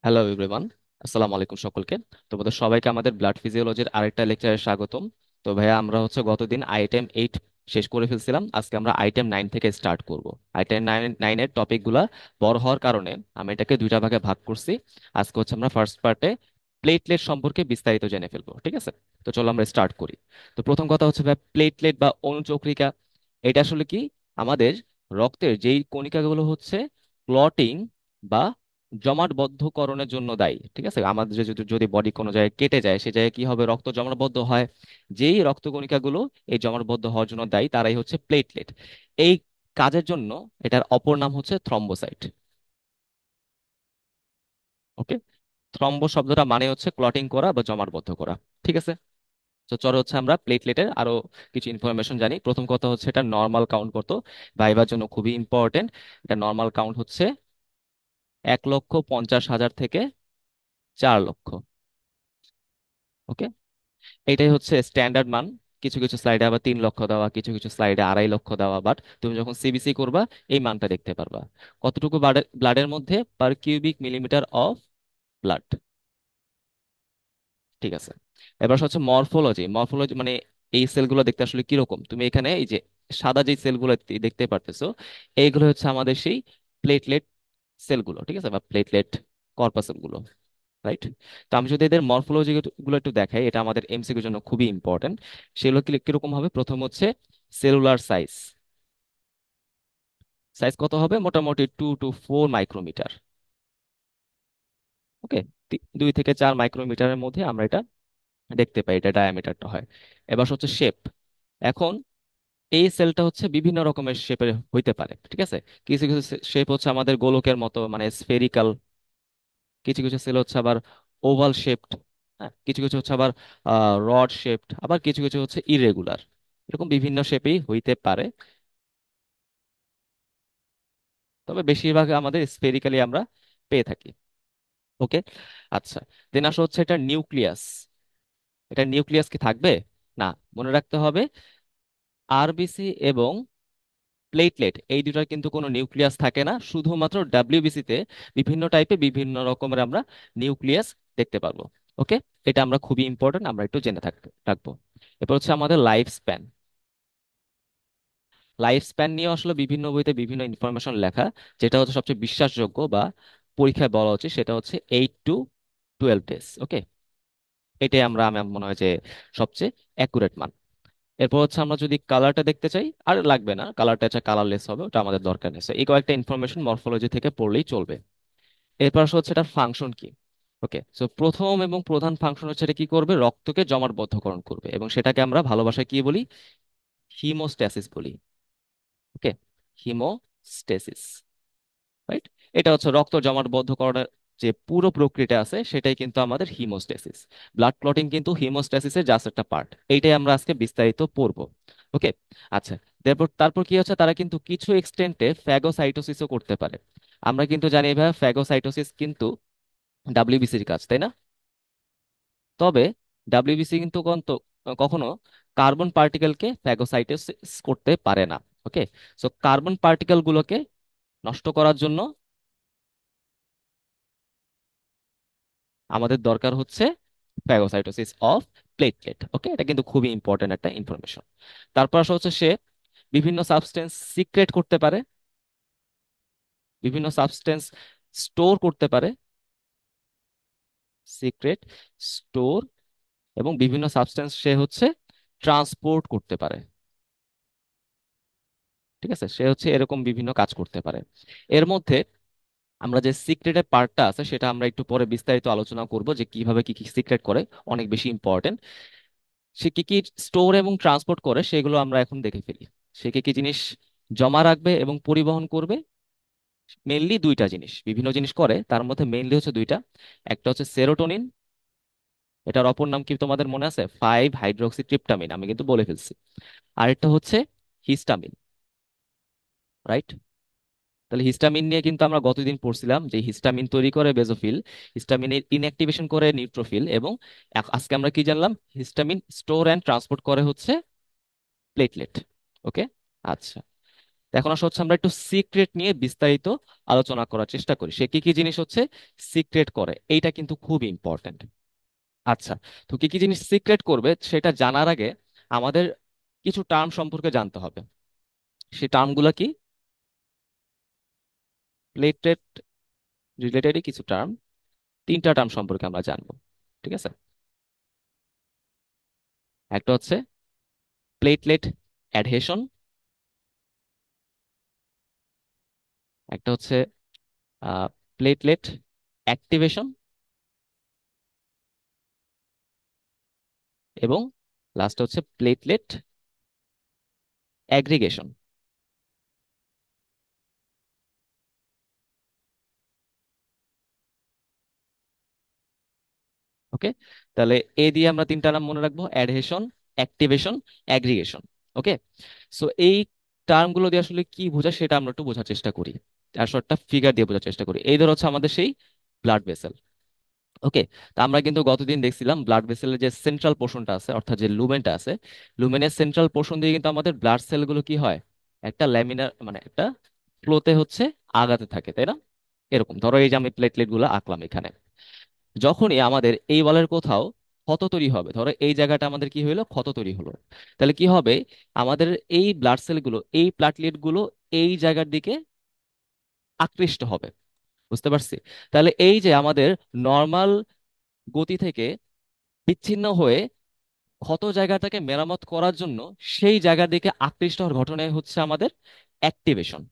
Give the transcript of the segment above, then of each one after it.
Hello everyone, আসসালামু আলাইকুম সকলকে। তোমাদের সবাইকে আমাদের ব্লাড ফিজিওলজির আরেকটা লেকচারে স্বাগতম। তো ভাইয়া, আমরা গতদিন আইটেম 8 শেষ করে ফেলছিলাম। আজকে আমরা আইটেম 9 থেকে স্টার্ট করব। আইটেম 9 এর টপিকগুলা বড় হওয়ার কারণে আমি এটাকে দুইটা ভাগে ভাগ করছি। আজকে আমরা ফার্স্ট পার্টে প্লেটলেট সম্পর্কে বিস্তারিত জেনে ফেলবো, ঠিক আছে? তো চলো আমরা স্টার্ট করি। তো প্রথম কথা ভাই, প্লেটলেট বা অনুচক্রিকা, এটা আসলে কি? আমাদের রক্তের যেই কণিকাগুলো ক্লটিং বা জমাটবদ্ধকরণের জন্য দায়ী, ঠিক আছে? আমাদের যদি বডি কোনো জায়গায় কেটে যায়, সে জায়গায় কি হবে? রক্ত জমাটবদ্ধ হয়। যেই রক্তকণিকাগুলো এই জমাটবদ্ধ হওয়ার জন্য দায়ী, তারাই প্লেটলেট। এই কাজের জন্য এটার অপর নাম থ্রম্বোসাইট। ওকে। থ্রম্বো শব্দটা মানে ক্লটিং করা বা জমাটবদ্ধ করা, ঠিক আছে? তো চলো আমরা প্লেটলেটের আরো কিছু ইনফরমেশন জানি। প্রথম কথা এটা নর্মাল কাউন্ট কত, ভাইবার জন্য খুবই ইম্পর্টেন্ট। এটা নর্মাল কাউন্ট 1,50,000 থেকে 4 লক্ষ। ওকে। এটাই স্ট্যান্ডার্ড মান। কিছু কিছু স্লাইডে আবার 3 লক্ষ দেওয়া, কিছু কিছু স্লাইডে 2.5 লক্ষ দেওয়া, বাট তুমি যখন সিবিসি করবা এই মানটা দেখতে পারবা। কতটুকু ব্লাডের মধ্যে per cubic millimetre of blood, ঠিক আছে? এবার মরফোলজি। মরফোলজি মানে এই সেলগুলো দেখতে আসলে কিরকম। তুমি এখানে এই যে সাদা যে সেলগুলো দেখতে পারতেছো, এইগুলো আমাদের সেই প্লেটলেট সেলগুলো, ঠিক আছে, বা প্লেটলেট কর্পাসেল গুলো, রাইট? তো আমি যদি এদের মরফোলজি গুলো একটু দেখাই, এটা আমাদের এমসিকিউর জন্য খুবই ইম্পর্টেন্ট। সেগুলো কিরকম হবে? প্রথম সেলুলার সাইজ। সাইজ কত হবে? মোটামুটি 2 to 4 মাইক্রোমিটার। ওকে। 2 থেকে 4 মাইক্রোমিটারের মধ্যে আমরা এটা দেখতে পাই, এটা ডায়ামিটারটা হয়। এবার শেপ। এখন এই সেলটা বিভিন্ন রকমের শেপের হইতে পারে, ঠিক আছে? কিছু কিছু শেপ আমাদের গোলকের মতো, মানে স্ফেরিক্যাল। কিছু কিছু সেল আবার ওভাল শেপড। হ্যাঁ, কিছু কিছু আবার রড শেপড, আবার কিছু কিছু ইরেগুলার। এরকম বিভিন্ন শেপেই হইতে পারে, তবে বেশিরভাগ আমাদের স্ফেরিক্যালি আমরা পেয়ে থাকি। ওকে। আচ্ছা, দেন এটা নিউক্লিয়াস। এটা নিউক্লিয়াস কি থাকবে? না। মনে রাখতে হবে, আরবিসি এবং প্লেটলেট এই দুটার কিন্তু কোনো নিউক্লিয়াস থাকে না। শুধুমাত্র ডাব্লিউবিসি তে বিভিন্ন টাইপে বিভিন্ন রকমের আমরা নিউক্লিয়াস দেখতে পারবো। ওকে। এটা আমরা খুবই ইম্পর্টেন্ট, আমরা একটু জেনে রাখবো। এরপর আমাদের লাইফ স্প্যান। লাইফ স্প্যান নিয়ে আসলে বিভিন্ন বইতে বিভিন্ন ইনফরমেশন লেখা। যেটা সবচেয়ে বিশ্বাসযোগ্য বা পরীক্ষায় বলা উচিত, সেটা 8 to 12 ডেজ। ওকে। এটাই আমার মনে হয় যে সবচেয়ে অ্যাকুরেট মান। এরপর আমরা যদি কালারটা দেখতে চাই, আর লাগবে না, কালারটা কালারলেস হবে, ওটা আমাদের দরকার নেই। So, এই কয়েকটা ইনফরমেশন মরফোলজি থেকে পড়লেই চলবে। এরপর এটা ফাংশন কি। ওকে। সো প্রথম এবং প্রধান ফাংশন এটা কি করবে? রক্তকে জমাটবদ্ধকরণ করবে, এবং সেটাকে আমরা ভালোবাসায় কি বলি? হিমোস্ট্যাসিস বলি। ওকে। Haemostasis, right? এটা রক্ত জমাটবদ্ধকরণের যে পুরো প্রক্রিয়াটা আছে, সেটাই কিন্তু আমাদের হিমোস্ট্যাসিস। ব্লাড ক্লটিং কিন্তু হিমোস্ট্যাসিসের জাস্ট একটা পার্ট। এইটাই আমরা আজকে বিস্তারিত পড়বো। ওকে। আচ্ছা, তারপর তারপর কি তারা কিন্তু কিছু এক্সটেন্টে ফ্যাগোসাইটোসিসও করতে পারে। আমরা কিন্তু জানি ভাই, ফ্যাগোসাইটোসিস কিন্তু ডাব্লিউবিসির কাজ, তাই না? তবে ডাব্লিউবিসি কিন্তু কখনো কার্বন পার্টিকেলকে ফ্যাগোসাইটোসিস করতে পারে না। ওকে। সো কার্বন পার্টিকেল গুলোকে নষ্ট করার জন্য আমাদের দরকার ফ্যাগোসাইটোসিস অফ প্লেটলেট। ওকে। এটা কিন্তু খুবই ইম্পর্টেন্ট একটা ইনফরমেশন। তারপর সে বিভিন্ন সাবস্টেন্স সিক্রেট করতে পারে, বিভিন্ন সাবস্টেন্স স্টোর করতে পারে, সিক্রেট, স্টোর, এবং বিভিন্ন সাবস্টেন্স সে ট্রান্সপোর্ট করতে পারে। ঠিক আছে, সে এরকম বিভিন্ন কাজ করতে পারে। এর মধ্যে আমরা যে সিক্রেটের পার্টটা আছে, সেটা আমরা একটু পরে বিস্তারিত আলোচনা করব, যে কিভাবে কি কি সিক্রেট করে, অনেক বেশি ইম্পর্টেন্ট। সে কি কি স্টোর এবং ট্রান্সপোর্ট করে, সেগুলো আমরা এখন দেখে ফেলি। সে কি কি জিনিস জমা রাখবে এবং পরিবহন করবে? মেইনলি দুইটা জিনিস, বিভিন্ন জিনিস করে, তার মধ্যে মেইনলি দুইটা। একটা সেরোটোনিন। এটার অপর নাম কি তোমাদের মনে আছে? 5 হাইড্রোক্সি ট্রিপটামিন, আমি কিন্তু বলে ফেলছি। আরেকটা হিস্টামিন, রাইট? তাহলে হিস্টামিন নিয়ে কিন্তু আমরা গতদিন পড়ছিলাম যে হিস্টামিন তৈরি করে বেজোফিল, হিস্টামিনের ইনঅ্যাক্টিভেশন করে নিউট্রোফিল, এবং আজকে আমরা কি জানলাম? হিস্টামিন স্টোর অ্যান্ড ট্রান্সপোর্ট করে প্লেটলেট। ওকে। আচ্ছা, এখন আসলে হচ্ছে আমরা একটু সিক্রেট নিয়ে বিস্তারিত আলোচনা করার চেষ্টা করি, সে কি কি জিনিস হচ্ছে সিক্রেট করে, এইটা কিন্তু খুব ইম্পর্টেন্ট। আচ্ছা, তো কি কি জিনিস সিক্রেট করবে সেটা জানার আগে আমাদের কিছু টার্ম সম্পর্কে জানতে হবে। সেই টার্মগুলো কি? প্লেটলেট রিলেটেডই কিছু টার্ম, তিনটা টার্ম সম্পর্কে আমরা জানবো। ঠিক আছে? একটা হচ্ছে প্লেটলেট অ্যাডহেশন, একটা হচ্ছে প্লেটলেট অ্যাক্টিভেশন, এবং লাস্ট হচ্ছে প্লেটলেট অ্যাগ্রিগেশন। ওকে, তাহলে এ দিয়ে আমরা তিনটা নাম মনে রাখবো: অ্যাডহেশন, অ্যাক্টিভেশন, অ্যাগ্রিগেশন। ওকে, সো এই টার্মগুলো দিয়ে আসলে কি বোঝায় সেটা আমরা একটু বোঝার চেষ্টা করি, আর একটা ফিগার দিয়ে বোঝার চেষ্টা করি। এই ধর হচ্ছে আমাদের সেই ব্লাড ভেসেল। ওকে, তা আমরা কিন্তু গতদিন দেখছিলাম ব্লাড ভেসেলের যে সেন্ট্রাল পোর্শনটা আছে, অর্থাৎ যে লুমেনটা আছে, লুমেনের সেন্ট্রাল পোর্শন দিয়ে কিন্তু আমাদের ব্লাড সেলগুলো কি হয়, একটা ল্যামিনার মানে একটা ফ্লোতে হচ্ছে আগাতে থাকে, তাই না? এরকম ধরো এই যে আমি প্লেটলেট গুলো আঁকলাম এখানে, যখনই আমাদের এই ওয়ালের কোথাও ক্ষত তৈরি হবে, ধরো এই জায়গাটা আমাদের কি হলো, ক্ষত তৈরি হলো, তাহলে কি হবে, আমাদের এই ব্লাড সেলগুলো, এই প্লাটলেট গুলো এই জায়গার দিকে আকৃষ্ট হবে। বুঝতে পারছি? তাহলে এই যে আমাদের নর্মাল গতি থেকে বিচ্ছিন্ন হয়ে ক্ষত জায়গাটাকে মেরামত করার জন্য সেই জায়গার দিকে আকৃষ্ট হওয়ার ঘটনায় হচ্ছে আমাদের অ্যাক্টিভেশন।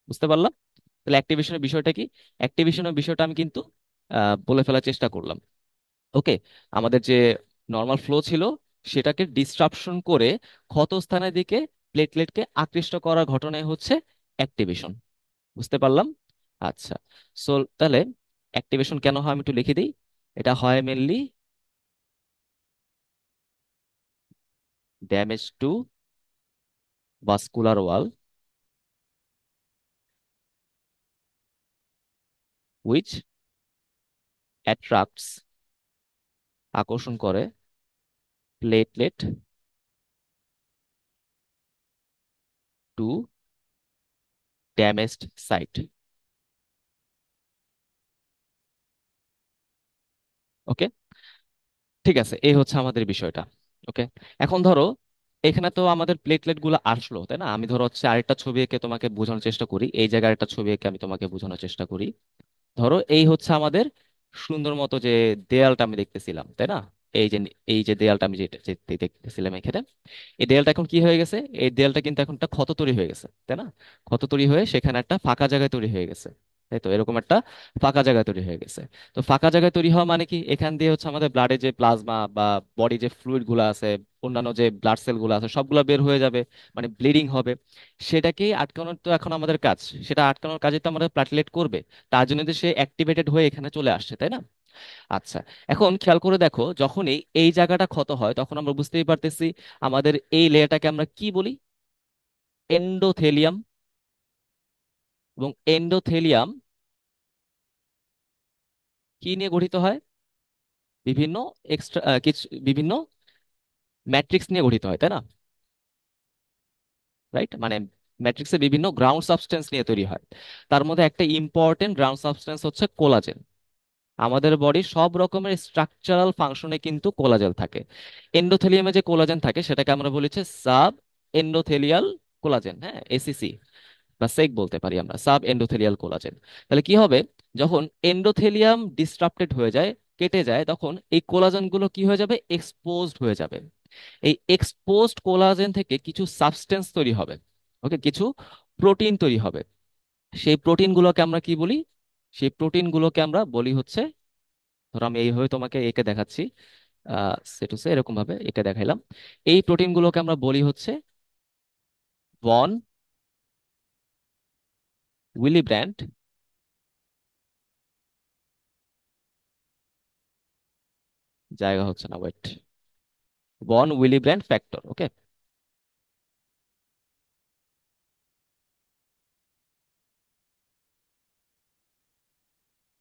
বুঝতে পারলাম? তাহলে অ্যাক্টিভেশনের বিষয়টা কি? অ্যাক্টিভেশনের বিষয়টা আমি কিন্তু বলে ফেলার চেষ্টা করলাম। ওকে, আমাদের যে নর্মাল ফ্লো ছিল সেটাকে ডিসরাপশন করে ক্ষতস্থানের দিকে প্লেটলেটকে আকৃষ্ট করার ঘটনায় হচ্ছে অ্যাক্টিভেশন। বুঝতে পারলাম? আচ্ছা, সো তাহলে অ্যাক্টিভেশন কেন হয় আমি একটু লিখে দিই। এটা হয় mainly damage to vascular wall which attracts, আকর্ষণ করে প্লেটলেট টু ড্যামেজড সাইট। ওকে, ঠিক আছে, এই হচ্ছে আমাদের বিষয়টা। ওকে, এখন ধরো এখানে তো আমাদের প্লেটলেট গুলো আসলো, তাই না? আমি ধরো হচ্ছে আরেকটা ছবি এঁকে তোমাকে বোঝানোর চেষ্টা করি, এই জায়গায় একটা ছবি এঁকে আমি তোমাকে বোঝানোর চেষ্টা করি। ধরো এই হচ্ছে আমাদের সুন্দর মতো যে দেয়ালটা আমি দেখতেছিলাম, তাই না? এই যে দেয়ালটা আমি যেটা যে দেখতেছিলাম এখানে, এই দেয়ালটা এখন কি হয়ে গেছে, এই দেয়ালটা কিন্তু এখন একটা ক্ষত তৈরি হয়ে গেছে, তাই না? ক্ষত তৈরি হয়ে সেখানে একটা ফাঁকা জায়গা তৈরি হয়ে গেছে, তাই তো? এরকম একটা ফাঁকা জায়গা তৈরি হয়ে গেছে। তো ফাঁকা জায়গা তৈরি হওয়া মানে কি, এখান দিয়ে হচ্ছে আমাদের ব্লাডে যে প্লাজমা বা বডি যে ফ্লুইড গুলো আছে, অন্যান্য যে ব্লাড সেল গুলো আছে সবগুলো বের হয়ে যাবে, মানে ব্লিডিং হবে। সেটাকেই আটকানোর তো এখন আমাদের কাজ, সেটা আটকানোর কাজে তো আমাদের প্লাটলেট করবে। তার জন্য তো সে অ্যাক্টিভেটেড হয়ে এখানে চলে আসছে, তাই না? আচ্ছা, এখন খেয়াল করে দেখো, যখনই এই জায়গাটা ক্ষত হয় তখন আমরা বুঝতেই পারতেছি আমাদের এই লেয়ারটাকে আমরা কি বলি, এন্ডোথেলিয়াম। এবং এন্ডোথেলিয়াম কি নিয়ে গঠিত হয়? বিভিন্ন এক্সট্রা কিছু বিভিন্ন ম্যাট্রিক্স নিয়ে গঠিত হয়, তাই না? রাইট, মানে ম্যাট্রিক্সে বিভিন্ন গ্রাউন্ড সাবস্টেন্স নিয়ে তৈরি হয়। তার মধ্যে একটা ইম্পর্টেন্ট গ্রাউন্ড সাবস্টেন্স হচ্ছে কোলাজেন। আমাদের বডির সব রকমের স্ট্রাকচারাল ফাংশনে কিন্তু কোলাজেন থাকে। এন্ডোথেলিয়ামে যে কোলাজেন থাকে সেটাকে আমরা বলেছি সাব এন্ডোথেলিয়াল কোলাজেন, হ্যাঁ, এসিসি বা সেক বলতে পারি আমরা, সাব এন্ডোথেলিয়াল কোলাজেন। তাহলে কি হবে, যখন এন্ডোথেলিয়াম ডিসরাপ্টেড হয়ে যায়, কেটে যায়, তখন এই কোলাজেন গুলো কি হয়ে যাবে, এক্সপোজড হয়ে যাবে। এই এক্সপোজড কোলাজেন থেকে কিছু সাবস্টেন্স তৈরি হবে। ওকে, কিছু প্রোটিন তৈরি হবে। সেই প্রোটিন গুলোকে আমরা কি বলি? সেই প্রোটিন গুলোকে আমরা বলি হচ্ছে, ধরো আমি এইভাবে তোমাকে এঁকে দেখাচ্ছি, সেটুসে এরকম ভাবে এঁকে দেখাইলাম। এই প্রোটিন গুলোকে আমরা বলি হচ্ছে বন উইলি ব্র্যান্ড, জায়গা হচ্ছে না, ওয়েট, বন উইলি ব্র্যান্ড ফ্যাক্টর। ওকে,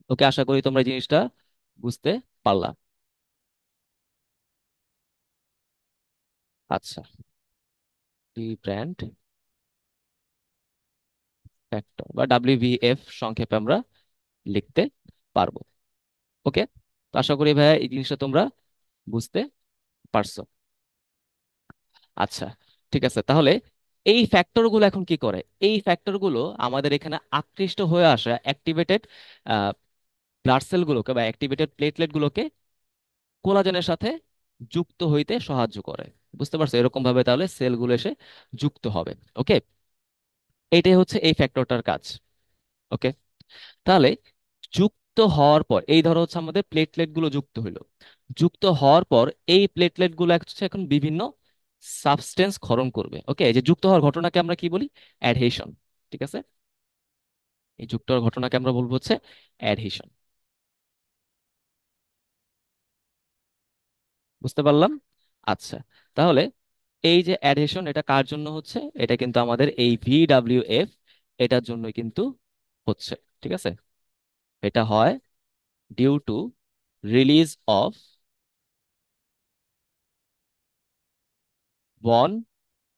ওকে, আশা করি তোমরা এই জিনিসটা বুঝতে পারলা। আচ্ছা, উইলি ব্র্যান্ড ফ্যাক্টর বা ডাব্লিউভিএফ সংক্ষেপে আমরা লিখতে পারবো। ওকে, তো আশা করি ভাইয়া এই জিনিসটা তোমরা বুঝতে পারছো। আচ্ছা, ঠিক আছে, তাহলে এই ফ্যাক্টরগুলো এখন কি করে? এই ফ্যাক্টরগুলো আমাদের এখানে আকৃষ্ট হয়ে আসা অ্যাক্টিভেটেড ব্লাড সেলগুলোকে বা অ্যাক্টিভেটেড প্লেটলেটগুলোকে কোলাজেনের সাথে যুক্ত হইতে সাহায্য করে। বুঝতে পারছো? এরকম ভাবে তাহলে সেলগুলো এসে যুক্ত হবে। ওকে, এটাই হচ্ছে এই ফ্যাক্টরটার কাজ। ওকে, তাহলে যুক্ত হওয়ার পর এই ধরো হচ্ছে আমাদের প্লেটলেট গুলো যুক্ত হইলো। যুক্ত হওয়ার পর এই প্লেটলেট গুলো হচ্ছে এখন বিভিন্ন সাবস্টেন্স ক্ষরণ করবে। ওকে, এই যে যুক্ত হওয়ার ঘটনাকে আমরা কি বলি? অ্যাডহেশন। ঠিক আছে, এই যুক্ত হওয়ার ঘটনাকে আমরা বলবো হচ্ছে অ্যাডহেশন। বুঝতে পারলাম? আচ্ছা, তাহলে এই যে অ্যাডহেশন এটা কার জন্য হচ্ছে? এটা কিন্তু আমাদের এই ভিডাব্লিউএফ এটার জন্য কিন্তু হচ্ছে। ঠিক আছে, এটা হয় due to release of von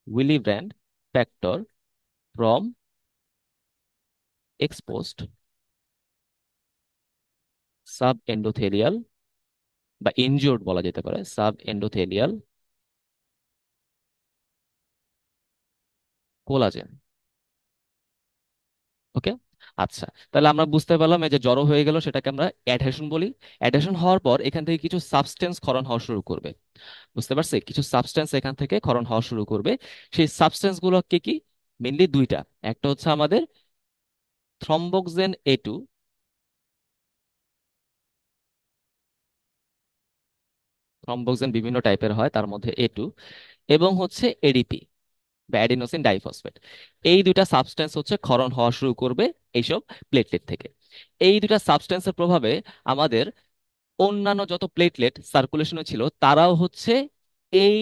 Willebrand factor from exposed subendothelial বা ইনজিওর্ড বলা যেতে পারে সাব এন্ডোথেলিয়াল কোলাজেন। ওকে, আচ্ছা, তাহলে আমরা বুঝতে পারলাম এই যে জড়ো হয়ে গেল সেটাকে আমরা অ্যাডহেশন বলি। অ্যাডহেশন হওয়ার পর এখান থেকে কিছু সাবস্টেন্স ক্ষরণ হওয়া শুরু করবে। বুঝতে পারছি? কিছু সাবস্টেন্স এখান থেকে ক্ষরণ হওয়া শুরু করবে। সেই সাবস্টেন্স গুলো কি কি? মেনলি দুইটা। একটা হচ্ছে আমাদের থ্রম্বোক্সেন A2। থ্রম্বোক্সেন বিভিন্ন টাইপের হয়, তার মধ্যে A2, এবং হচ্ছে এডিপি বা অ্যাডিনোসিন ডাইফসফেট। এই দুইটা সাবস্টেন্স হচ্ছে ক্ষরণ হওয়া শুরু করবে এইসব প্লেটলেট থেকে। এই দুইটা সাবস্টেন্সের প্রভাবে আমাদের অন্যান্য যত প্লেটলেট সার্কুলেশনে ছিল তারাও হচ্ছে এই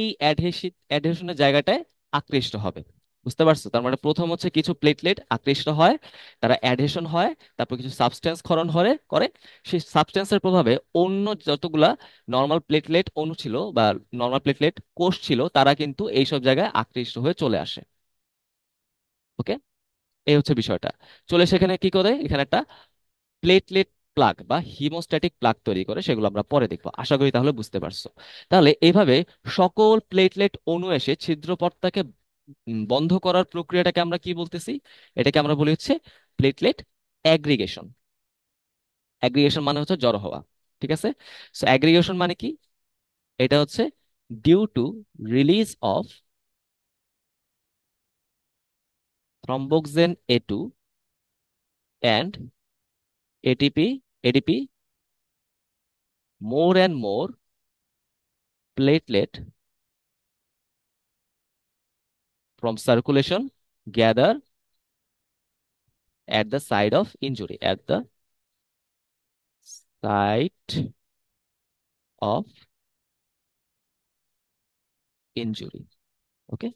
অ্যাডহেশনের জায়গাটায় আকৃষ্ট হবে। বুঝতে পারছো? তার মানে প্রথম হচ্ছে কিছু প্লেটলেট আকৃষ্ট হয়, তারা অ্যাডহেশন হয়, তারপর কিছু সাবস্টেন্স ক্ষরণ করে সেই সাবস্টেন্সের প্রভাবে অন্য যতগুলা নর্মাল প্লেটলেট অণু ছিল বা নর্মাল প্লেটলেট কোষ ছিল তারা কিন্তু এইসব জায়গায় আকৃষ্ট হয়ে চলে আসে। ওকে, এই হচ্ছে বিষয়টা। চলে সেখানে কি করে? এখানে একটা প্লেটলেট প্লাগ বা হিমোস্ট্যাটিক প্লাগ তৈরি করে, সেগুলো আমরা পরে দেখবো। আশা করি তাহলে বুঝতে পারছো। তাহলে এইভাবে সকল প্লেটলেট অণু এসে ছিদ্রপথটাকে বন্ধ করার প্রক্রিয়াটাকে আমরা কি বলতেছি? এটাকে আমরা বলি হচ্ছে প্লেটলেট অ্যাগ্রিগেশন। অ্যাগ্রিগেশন মানে হচ্ছে জড়ো হওয়া। ঠিক আছে, সো অ্যাগ্রিগেশন মানে কি? এটা হচ্ছে due to release of thromboxane A2 and ATP more and more platelet from circulation gather at the site of injury, at the site of injury. ওকে,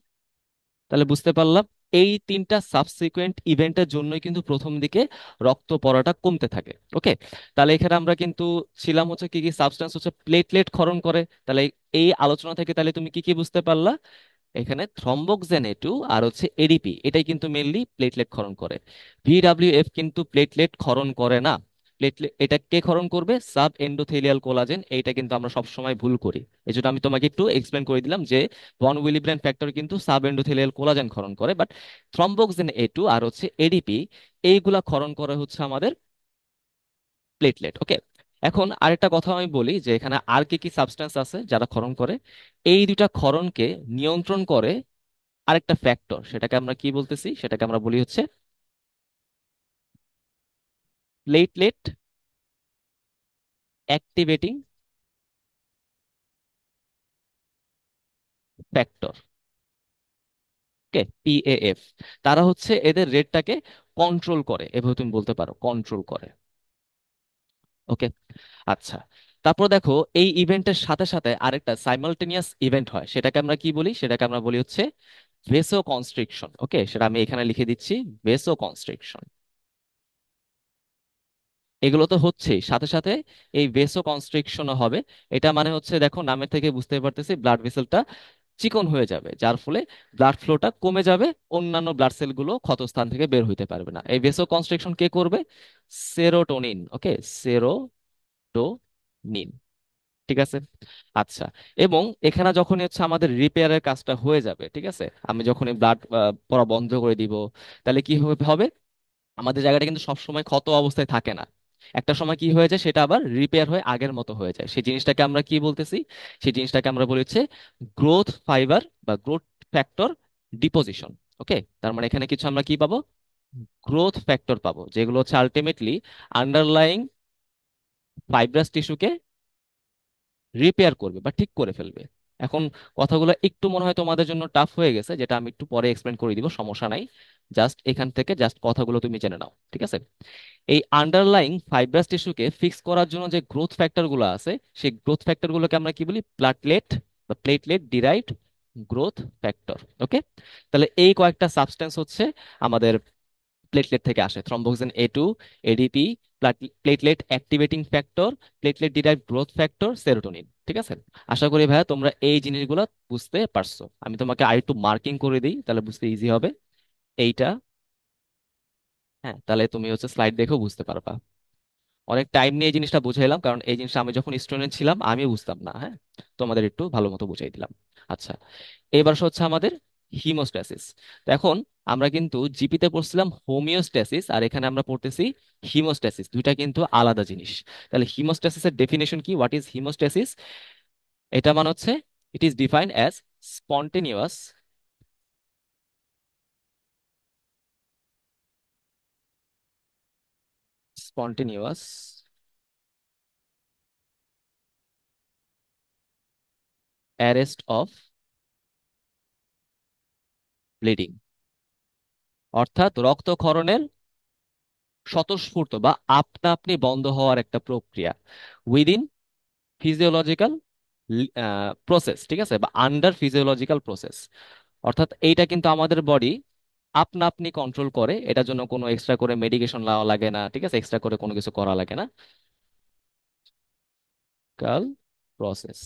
তাহলে বুঝতে পারলাম এই তিনটা সাবসিকুয়েন্ট ইভেন্টের জন্যই কিন্তু প্রথম দিকে রক্ত পড়াটা কমতে থাকে। ওকে, তাহলে এখানে আমরা কিন্তু ছিলাম হচ্ছে কি কি সাবস্টেন্স হচ্ছে প্লেটলেট ক্ষরণ করে। তাহলে এই আলোচনা থেকে তাহলে তুমি কি কি বুঝতে পারলা? এখানে থ্রম্বোক্সেন A2 আর হচ্ছে এডিপি এটাই কিন্তু মেইনলি প্লেটলেট ক্ষরণ করে। ভিডাব্লিউএফ কিন্তু প্লেটলেট ক্ষরণ করে না। প্লেটলেট এটা কে ক্ষরণ করবে? Sub endothelial collagen. এইটা কিন্তু আমরা সবসময় ভুল করি। এই জন্য আমি তোমাকে একটু এক্সপ্লেন করে দিলাম যে ভন উইলিব্র্যান্ড ফ্যাক্টর কিন্তু সাব এন্ডোথেলিয়াল কোলাজেন ক্ষরণ করে, বাট থ্রম্বোক্সেন A2 আর হচ্ছে এডিপি এইগুলা ক্ষরণ করে হচ্ছে আমাদের প্লেটলেট। ওকে, এখন আরেকটা কথা আমি বলি যে এখানে আর কি কি সাবস্টেন্স আছে যারা ক্ষরণ করে। এই দুইটা ক্ষরণকে নিয়ন্ত্রণ করে আরেকটা ফ্যাক্টর, সেটাকে আমরা কি বলতেছি? সেটাকে আমরা বলি হচ্ছে প্লেটলেট অ্যাক্টিভেটিং ফ্যাক্টর। ওকে, PAF। তারা হচ্ছে এদের রেটটাকে কন্ট্রোল করে, এভাবে তুমি বলতে পারো, কন্ট্রোল করে। ওকে, আচ্ছা, তারপর দেখো এই ইভেন্টের সাথে সাথে আরেকটা সাইমালটেনিয়াস ইভেন্ট হয়, সেটাকে আমরা কি বলি? সেটাকে আমরা বলি হচ্ছে ভেসো কনস্ট্রিকশন। ওকে, সেটা আমি এখানে লিখে দিচ্ছি, ভেসো কনস্ট্রিকশন। এগুলো তো হচ্ছেই, সাথে সাথে এই ভেসো কনস্ট্রিকশনও হবে। এটা মানে হচ্ছে দেখো নামের থেকে বুঝতে পারতেছি ব্লাড ভেসেলটা চিকন হয়ে যাবে, যার ফলে ব্লাড ফ্লোটা কমে যাবে, অন্যান্য ব্লাড সেলগুলো ক্ষতস্থান থেকে বের হইতে পারবে না। এই ভেসো কনস্ট্রিকশন কে করবে? সেরোটোনিন। ওকে, সেরোটোনিন। ঠিক আছে। আচ্ছা, এবং এখানে যখন হচ্ছে আমাদের রিপেয়ারের কাজটা হয়ে যাবে, ঠিক আছে, আমি যখন ব্লাড পড়া বন্ধ করে দিব, তাহলে কি হবে? আমাদের জায়গাটা কিন্তু সবসময় ক্ষত অবস্থায় থাকে না। একটা সময় কি হয়ে যায়, সেটা আবার রিপেয়ার হয়ে আগের মতো হয়ে যায়। সেই জিনিসটাকে আমরা কি বলতেছি? সেই জিনিসটাকে আমরা বলি হচ্ছে গ্রোথ ফাইবার বা গ্রোথ ফ্যাক্টর ডিপোজিশন। ওকে, তার মানে এখানে কিছু আমরা কি পাবো? গ্রোথ ফ্যাক্টর পাবো, যেগুলো হচ্ছে আলটিমেটলি আন্ডারলাইং ফাইব্রাস টিস্যুকে রিপেয়ার করবে বা ঠিক করে ফেলবে। এখন কথাগুলো একটু মনে হয় তোমাদের জন্য টাফ হয়ে গেছে, যেটা আমি একটু পরে এক্সপ্লেন করে দিব, সমস্যা নাই। জাস্ট এখান থেকে জাস্ট কথাগুলো তুমি জেনে নাও, ঠিক আছে? এই আন্ডারলাইং ফাইব্রাস টিস্যুকে ফিক্স করার জন্য যে গ্রোথ ফ্যাক্টর গুলো আছে, সেই গ্রোথ ফ্যাক্টর গুলোকে আমরা কি বলি? প্লাটলেট বা প্লেটলেট ডিরাইভড গ্রোথ ফ্যাক্টর। ওকে, তাহলে এই কয়েকটা সাবস্টেন্স হচ্ছে আমাদের প্লেটলেট থেকে আসে: থ্রম্বোক্সিন A2, ADP, platelet activating factor, platelet derived growth factor, serotonin. ঠিক আছে, আশা করি ভাইয়া তোমরা এই জিনিসগুলো বুঝতে পারছো। আমি তোমাকে আরেকটু মার্কিং করে দিই, তাহলে বুঝতে ইজি হবে। এইটা, হ্যাঁ, তাহলে তুমি হচ্ছে স্লাইড দেখেও বুঝতে পারবা। অনেক টাইম নিয়ে এই জিনিসটা বুঝাইলাম, কারণ এই জিনিসটা আমি যখন স্টুডেন্ট ছিলাম আমি বুঝতাম না। হ্যাঁ, তোমাদের একটু ভালো মতো বুঝাই দিলাম। আচ্ছা, এবার হচ্ছে আমাদের হিমোস্ট্যাসিস। তো এখন আমরা কিন্তু জিপিতে পড়ছিলাম হোমিওস্ট্যাসিস, আর এখানে আমরা পড়তেছি হিমোস্ট্যাসিস। দুইটা কিন্তু আলাদা জিনিস। তাহলে হিমোস্ট্যাসিসের ডেফিনেশন কি? What is hemostasis? এটা মানে হচ্ছে it is defined as spontaneous spontaneous arrest of bleeding, অর্থাৎ রক্তক্ষরণের স্বতঃস্ফূর্ত বা আপনা আপনি বন্ধ হওয়ার একটা প্রক্রিয়া উইদিন ফিজিওলজিক্যাল প্রসেস। ঠিক আছে, বা আন্ডার ফিজিওলজিক্যাল প্রসেস। অর্থাৎ এইটা কিন্তু আমাদের বডি আপনা আপনি কন্ট্রোল করে, এটার জন্য কোনো এক্সট্রা করে মেডিকেশন নেওয়া লাগে না। ঠিক আছে, এক্সট্রা করে কোনো কিছু করা লাগে না। কাল প্রসেস।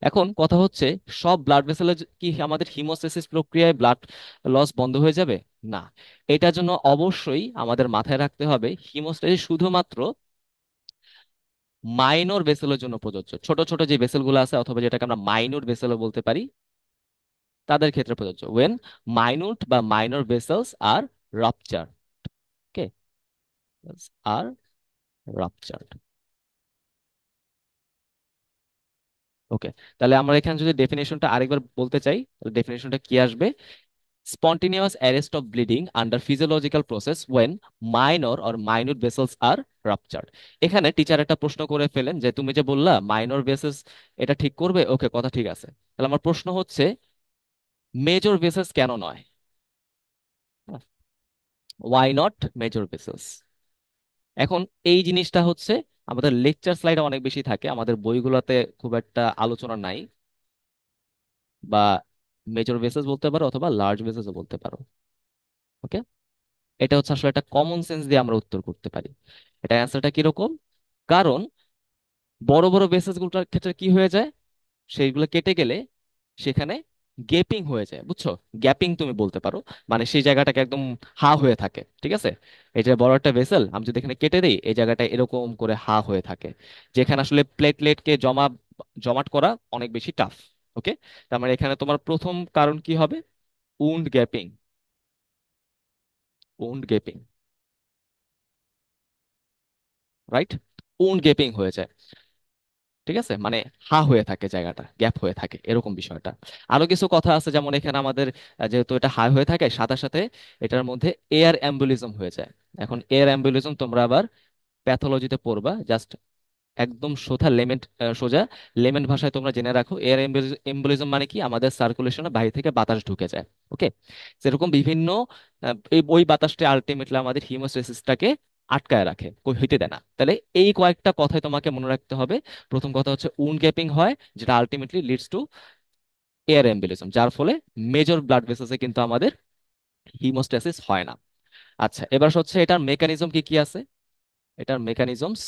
এখন কথা হচ্ছে, সব ব্লাড ভেসেলে কি আমাদের হিমোস্টেসিস প্রক্রিয়ায় ব্লাড লস বন্ধ হয়ে যাবে? না। এটার জন্য অবশ্যই আমাদের মাথায় রাখতে হবে হিমোস্টেসিস শুধুমাত্র মাইনর ভেসেলের জন্য প্রযোজ্য। ছোট ছোট যে ভেসেলগুলো আছে, অথবা যেটাকে আমরা মাইনর ভেসেলও বলতে পারি, তাদের ক্ষেত্রে প্রযোজ্য। ওয়েন মাইনুট বা মাইনর ভেসেলস আর রাপচার। ওকে, আর রাপচার। ওকে, তাহলে আমরা এখানে যদি ডেফিনেশনটা আরেকবার বলতে চাই, তাহলে ডেফিনেশনটা কি আসবে? Spontaneous arrest of bleeding under physiological process when minor or minute vessels are ruptured. এখানে টিচার একটা প্রশ্ন করে ফেলেন যে তুমি যে বললা মাইনর ভেসেলস এটা ঠিক করবে। ওকে, কথা ঠিক আছে। তাহলে আমার প্রশ্ন হচ্ছে মেজর ভেসেলস কেন নয়? Why not major vessels? এখন এই জিনিসটা হচ্ছে আমাদের লেকচার স্লাইডে অনেক বেশি থাকে, আমাদের বইগুলোতে খুব একটা আলোচনা নাই। বা মেজর ভেসেলস বলতে পারো অথবা লার্জ ভেসেলস বলতে পারো। ওকে, এটা হচ্ছে আসলে একটা কমন সেন্স দিয়ে আমরা উত্তর করতে পারি। এটা অ্যান্সারটা কিরকম? কারণ বড় বড় ভেসেলস গুলোর ক্ষেত্রে কি হয়ে যায়, সেইগুলো কেটে গেলে সেখানে গেপিং হয়ে যায়, বুঝছো? গ্যাপিং তুমি বলতে পারো। মানে সেই জায়গাটাকে একদম হা হয়ে থাকে। ঠিক আছে, এই যে বড় একটা ভেসেল আমি যদি এখানে কেটে দিই, এই জায়গাটা এরকম করে হা হয়ে থাকে, যেখানে আসলে প্লেটলেটকে জমাট করা অনেক বেশি টাফ। ওকে, তার মানে এখানে তোমার প্রথম কারণ কি হবে? Wound gapping. Wound gapping, right? Wound gapping হয়ে যায়। ঠিক আছে, মানে হা হয়ে থাকে, জায়গাটা গ্যাপ হয়ে থাকে, এরকম বিষয়টা। আরো কিছু কথা আছে, যেমন এখানে আমাদের যেহেতু এটা হাই হয়ে থাকে, সাথে সাথে এটার মধ্যে এয়ার অ্যাম্বুলিজম হয়ে যায়। এখন এয়ার অ্যাম্বুলিজম তোমরা আবার প্যাথোলজিতে পড়বা, জাস্ট একদম সোজা লেমেন ভাষায় তোমরা জেনে রাখো, এয়ার এম্বুলিজম মানে কি? আমাদের সার্কুলেশনে বাইরে থেকে বাতাস ঢুকে যায়। ওকে, সেরকম বিভিন্ন এই ওই বাতাসটা আলটিমেটলি আমাদের হিমোস্টেসিসটাকে আটকায় রাখে, কই হইতে দেয় না। তাহলে এই কয়েকটা কথাই তোমাকে মনে রাখতে হবে। প্রথম কথা হচ্ছে উন্ড গ্যাপিং হয়, যেটা আলটিমেটলি লিডস টু এয়ার এম্বুলিজম, যার ফলে মেজর ব্লাড ভেসেলসে কিন্তু আমাদের হিমোস্টেসিস হয় না। আচ্ছা, এবার হচ্ছে এটার মেকানিজম কি কি আছে। এটার মেকানিজমস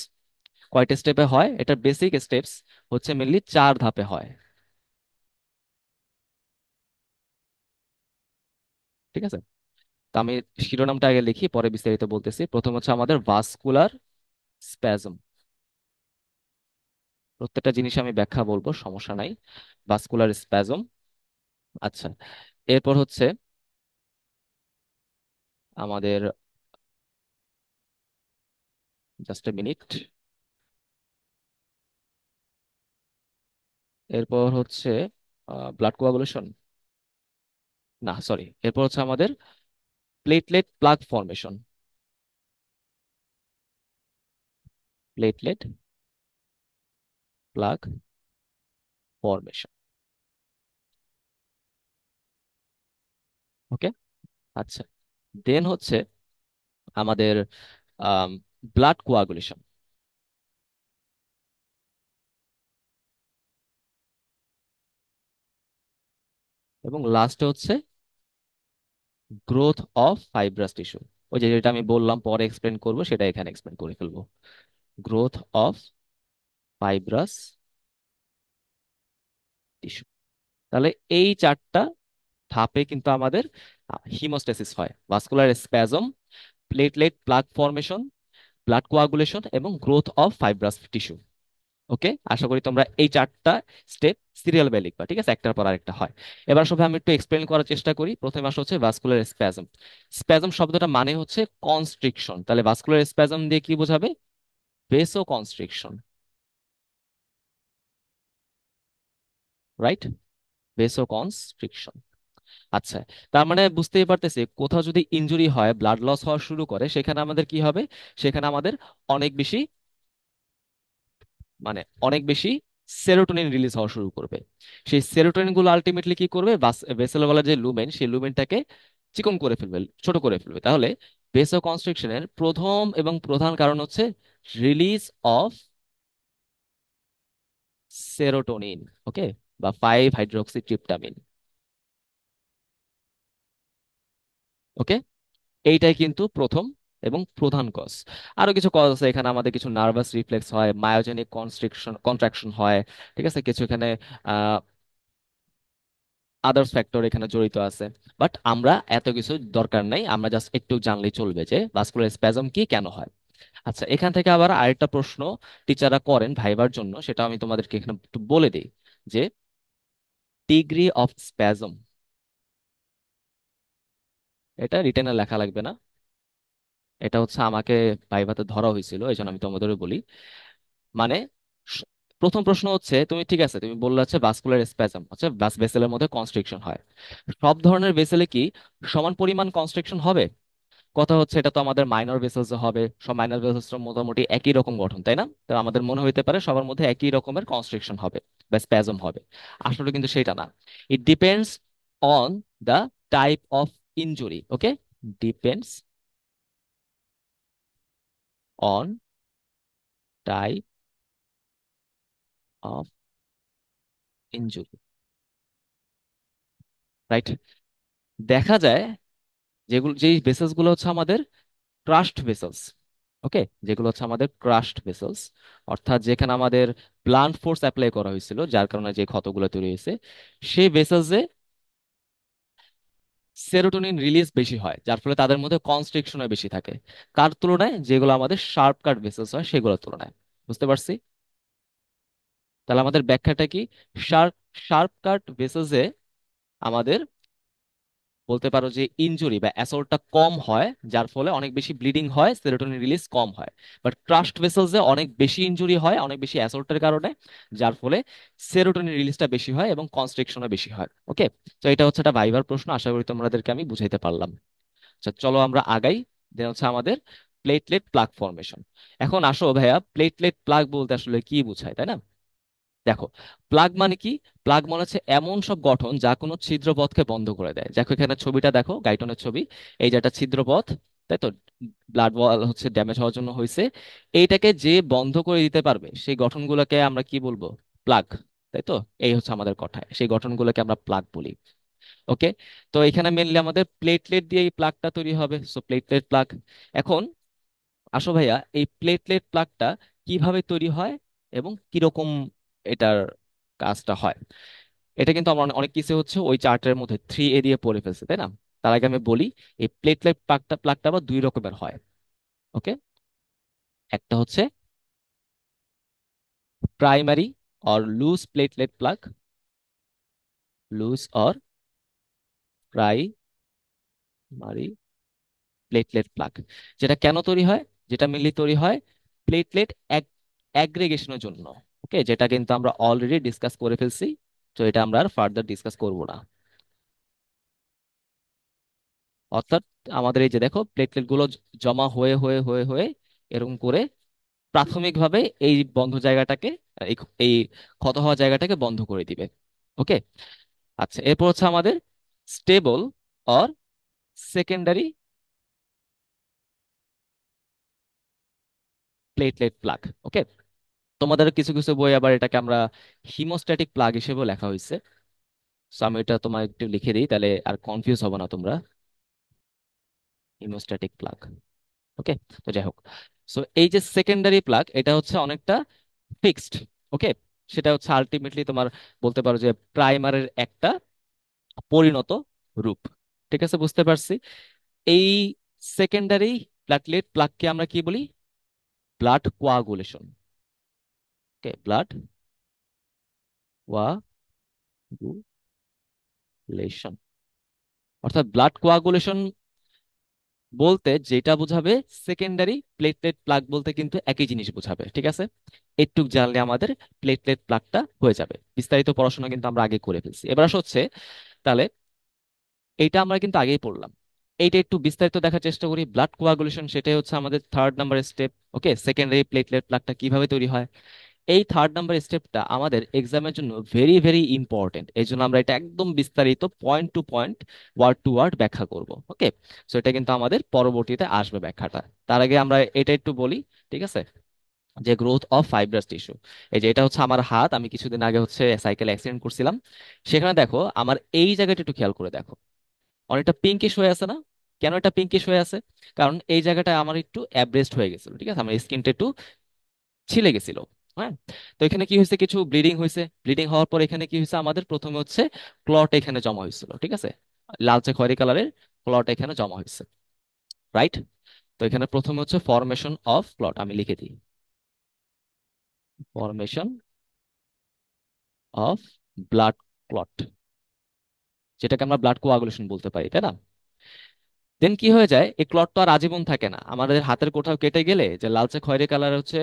কয়টা স্টেপে হয়? এটার বেসিক স্টেপস হচ্ছে মেনলি 4 ধাপে হয়। ঠিক আছে? তো আমি শিরোনামটা আগে লিখি, পরে বিস্তারিত বলতেছি। প্রথম হচ্ছে আমাদের ভাস্কুলার স্প্যাজম। প্রত্যেকটা জিনিস আমি ব্যাখ্যা বলবো, সমস্যা নাই। Vascular spasm. আচ্ছা, এরপর হচ্ছে আমাদের, জাস্ট এ মিনিট, এরপর হচ্ছে ব্লাড কোয়াগুলেশন, না সরি, এরপর হচ্ছে আমাদের platelet plug formation. Platelet plug formation. Okay. আচ্ছা, দেন হচ্ছে আমাদের ব্লাড কোয়াগুলেশন। এবং লাস্টে হচ্ছে গ্রোথ অফ ফাইব্রাস টিস্যু। ওই যে যেটা আমি বললাম পরে এক্সপ্লেন করবো, সেটা এখানে এক্সপ্লেন করে ফেলবো। Growth of fibrous tissue. তাহলে এই চারটা ধাপে কিন্তু আমাদের হিমোস্ট্যাসিস হয়: vascular spasm, platelet plug formation, blood coagulation এবং গ্রোথ অফ ফাইব্রাস টিস্যু। ওকে, আশা করি তোমরা এই চারটা স্টেপ সিরিয়াল বাই লিখবা, ঠিক আছে? একটার পর আরেকটা হয়। এবার সবাই আমি একটু এক্সপ্লেন করার চেষ্টা করি। প্রথমে আসা হচ্ছে ভাস্কুলার স্প্যাজম। স্প্যাজম শব্দটা মানে হচ্ছে কনস্ট্রিকশন। তাহলে ভাস্কুলার স্প্যাজম দিয়ে কি বোঝাবে? ভেসো কনস্ট্রিকশন, রাইট? ভেসো কনস্ট্রিকশন। আচ্ছা, তার মানে বুঝতেই পারতেছি কোথাও যদি ইনজুরি হয়, ব্লাড লস হওয়া শুরু করে, সেখানে আমাদের কি হবে? সেখানে আমাদের অনেক বেশি, মানে অনেক বেশি সেরোটোনিন রিলিজ হওয়া শুরু করবে। সেই সেরোটোনিন গুলো আলটিমেটলি কি করবে? ভেসেল বলা যে লুমেন, সেই লুমেনটাকে চিকন করে ফেলবে, ছোট করে ফেলবে। তাহলে ভেসো কনস্ট্রিকশনের প্রথম এবং প্রধান কারণ হচ্ছে রিলিজ অফ সেরোটোনিন। ওকে, বা 5 হাইড্রোক্সি ট্রিপটামিন। ওকে, এইটাই কিন্তু প্রথম এবং প্রধান কজ। আরো কিছু কজ আছে এখানে, আমাদের কিছু নার্ভাস রিফ্লেক্স হয়, মায়োজেনিক কন্ট্রাকশন হয়, ঠিক আছে? কিছু এখানে আদার্স ফ্যাক্টর এখানে জড়িত আছে। বাট আমরা এত কিছু দরকার নাই, আমরা জাস্ট একটু জানলেই চলবে যে ভাস্কুলার স্প্যাজম কি, কেন হয়। আচ্ছা, এখান থেকে আবার আরেকটা প্রশ্ন টিচাররা করেন ভাইবার জন্য, সেটা আমি তোমাদেরকে এখানে একটু বলে দিই, যে ডিগ্রি অফ স্প্যাজম। এটা রিটেনে লেখা লাগবে না, এটা হচ্ছে আমাকে ভাইভাতে ধরা হয়েছিল, এই জন্য আমি তোমাদের বলি। মানে স- প্রথম প্রশ্ন হচ্ছে, তুমি ঠিক আছে তুমি বললে হচ্ছে ভাস্কুলার স্প্যাজম হচ্ছে ভেসেলের মধ্যে কনস্ট্রিকশন হয়। সব ধরনের ভেসেলে কি সমান পরিমাণ কনস্ট্রিকশন হবে? কথা হচ্ছে এটা তো আমাদের মাইনর ভেসেলস হবে, সব মাইনর ভেসেলস মোটামুটি একই রকম গঠন, তাই না? তো আমাদের মনে হইতে পারে সবার মধ্যে একই রকমের কনস্ট্রিকশন হবে বা স্প্যাজম হবে। আসলে কিন্তু সেটা না। It depends on the type of injury. Okay, depends on type of injury, right? দেখা যায় যেগুলো, যেই ভেসেলস গুলো হচ্ছে আমাদের ক্রাশড ভেসেলস। ওকে, যেগুলো হচ্ছে আমাদের ক্রাশড ভেসেলস, অর্থাৎ যেখানে আমাদের ব্লান্ট ফোর্স অ্যাপ্লাই করা হয়েছিল, যার কারণে যে ক্ষতগুলো তৈরি হয়েছে, সেই ভেসেলসে সেরোটোনিন রিলিজ বেশি হয়, যার ফলে তাদের মধ্যে কনস্ট্রিকশনে বেশি থাকে। কার তুলনায়? যেগুলো আমাদের শার্প কাট ভেসেলস হয় সেগুলোর তুলনায়। বুঝতে পারছি? তাহলে আমাদের ব্যাখ্যাটা কি? শার্প শার্প কাট ভেসেলসে আমাদের বলতে পারো যে ইনজুরি বা অ্যাসল্টটা কম হয়, যার ফলে অনেক বেশি ব্লিডিং হয়, সেরোটোনিন রিলিজ কম হয়। বাট ক্রাশড ভেসেলসে অনেক বেশি ইনজুরি হয়, অনেক বেশি অ্যাসল্টের কারণে, যার ফলে সেরোটোনিন রিলিজটা বেশি হয় এবং কনস্ট্রিকশনও বেশি হয়। ওকে, তো এটা হচ্ছে একটা ভাইবার প্রশ্ন, আশা করি তোমাদেরকে আমি বুঝাইতে পারলাম। আচ্ছা, চলো আমরা আগাই। দেন হচ্ছে আমাদের প্লেটলেট প্লাগ ফর্মেশন। এখন আসো ভাইয়া, প্লেটলেট প্লাগ বলতে আসলে কি বোঝায়, তাই না? দেখো, প্লাগ মানে কি? প্লাগ মানে হচ্ছে এমন সব গঠন যা কোনো ছিদ্রপথকে বন্ধ করে দেয়। দেখো এখানে ছবিটা দেখো, গাইটনের ছবি। এই যে একটা ছিদ্রপথ, তাই তো? ব্লাড ওয়াল হচ্ছে ড্যামেজ হওয়ার জন্য হয়েছে। এইটাকে যে বন্ধ করে দিতে পারবে, সেই গঠনগুলোকে আমরা কি বলবো? প্লাগ, তাই তো? এই হচ্ছে আমাদের কথা, সেই গঠনগুলোকে আমরা প্লাগ বলি। ওকে, তো এখানে মেনলি আমাদের প্লেটলেট দিয়ে এই প্লাগটা তৈরি হবে, সো প্লেটলেট প্লাগ। এখন আসো ভাইয়া, এই প্লেটলেট প্লাগটা কিভাবে তৈরি হয় এবং কিরকম এটার কাজটা হয়, এটা কিন্তু আমরা অনেক কিছু হচ্ছে ওই চার্টের মধ্যে 3A দিয়ে পড়ে ফেলছি, তাই না? তার আগে আমি বলি, এই প্লেটলেট প্লাগটা প্লাগটা আবার দুই রকমের হয়। ওকে, একটা হচ্ছে primary or loose platelet plug, loose or primary platelet plug. যেটা কেন তৈরি হয়? যেটা মেনলি তৈরি হয় প্লেটলেট অ্যাগ্রিগেশনের জন্য। ওকে, যেটা কিন্তু আমরা অলরেডি ডিসকাস করে ফেলছি, তো এটা আমরা আর ফার্দার ডিসকাস করব না। অর্থাৎ আমাদের এই যে দেখো প্লেটলেট গুলো জমা হয়ে হয়ে হয়ে হয়ে এরকম করে প্রাথমিকভাবে এই বন্ধ জায়গাটাকে, এই এই ক্ষত হওয়া জায়গাটাকে বন্ধ করে দিবে। ওকে, আচ্ছা, এরপর হচ্ছে আমাদের stable or secondary platelet plug. Okay, তোমাদের কিছু কিছু বই আবার এটাকে আমরা হিমোস্ট্যাটিক প্লাগ হিসেবেও লেখা হয়েছে। সো আমি এটা তোমার একটু লিখে দিই, তাহলে আর কনফিউজ হবে না তোমরা। Haemostatic plug. ওকে, তো যাই হোক, সো এই যে সেকেন্ডারি প্লাগ এটা হচ্ছে অনেকটা ফিক্সড। ওকে, সেটা হচ্ছে আলটিমেটলি তোমার বলতে পারো যে প্রাইমারের একটা পরিণত রূপ। ঠিক আছে, বুঝতে পারছি। এই সেকেন্ডারি প্লাটলেট প্লাগকে আমরা কি বলি? Blood coagulation. Okay, blood coagulation, অর্থাৎ ব্লাড কোয়াগুলেশন বলতে যেটা বোঝাবে, সেকেন্ডারি প্লেটলেট প্লাগ বলতে কিন্তু একই জিনিস বোঝাবে। ঠিক আছে, একটু জানলে আমাদের প্লেটলেট প্লাগটা হয়ে যাবে। বিস্তারিত পড়াশোনা কিন্তু আমরা আগে করে ফেলছি। এবার আসা হচ্ছে, তাহলে এইটা আমরা কিন্তু আগেই পড়লাম। এইটা একটু বিস্তারিত দেখার চেষ্টা করি। ব্লাড কোয়াগুলেশন সেটাই হচ্ছে আমাদের থার্ড নাম্বার স্টেপ। ওকে, সেকেন্ডারি প্লেটলেট প্লাগটা কিভাবে তৈরি হয়, এই থার্ড নাম্বার স্টেপটা আমাদের এক্সামের জন্য ভেরি ভেরি ইম্পর্টেন্ট। এই জন্য আমরা এটা একদম বিস্তারিত point to point, word to word ব্যাখ্যা করব। ওকে, সো এটা কিন্তু আমাদের পরবর্তীতে আসবে ব্যাখ্যাটা। তার আগে আমরা এটা একটু বলি। ঠিক আছে, যে গ্রোথ অফ ফাইব্রাস টিস্যু, এই যে এটা হচ্ছে আমার হাত, আমি কিছুদিন আগে হচ্ছে সাইকেল অ্যাক্সিডেন্ট করছিলাম। সেখানে দেখো আমার এই জায়গাটা একটু খেয়াল করে দেখো, অনেকটা পিঙ্কিশ হয়ে আছে না? কেন এটা পিঙ্কিশ হয়ে আছে? কারণ এই জায়গাটা আমার একটু অ্যাব্রেস্ট হয়ে গেছিল। ঠিক আছে, আমার স্কিনটা একটু ছিলে গেছিল। হ্যাঁ, তো এখানে কি হয়েছে, কিছু ব্লিডিং হয়েছে। ব্লিডিং হওয়ার পর এখানে কি হয়েছে, আমাদের প্রথমে হচ্ছে ক্লট এখানে জমা হয়েছিল। ঠিক আছে, লালচে খয়েরি কালারের ক্লট এখানে জমা হয়েছে, রাইট? তো এখানে প্রথমে হচ্ছে ফরমেশন অফ ক্লট, আমি লিখে দিই ফরমেশন অফ ব্লাড ক্লট, যেটাকে আমরা ব্লাড কোয়াগুলেশন বলতে পারি, তাই না? দেন কি হয়ে যায়, এই ক্লট তো আর আজীবন থাকে না। আমাদের হাতের কোথাও কেটে গেলে যে লালচে খয়েরি কালার হচ্ছে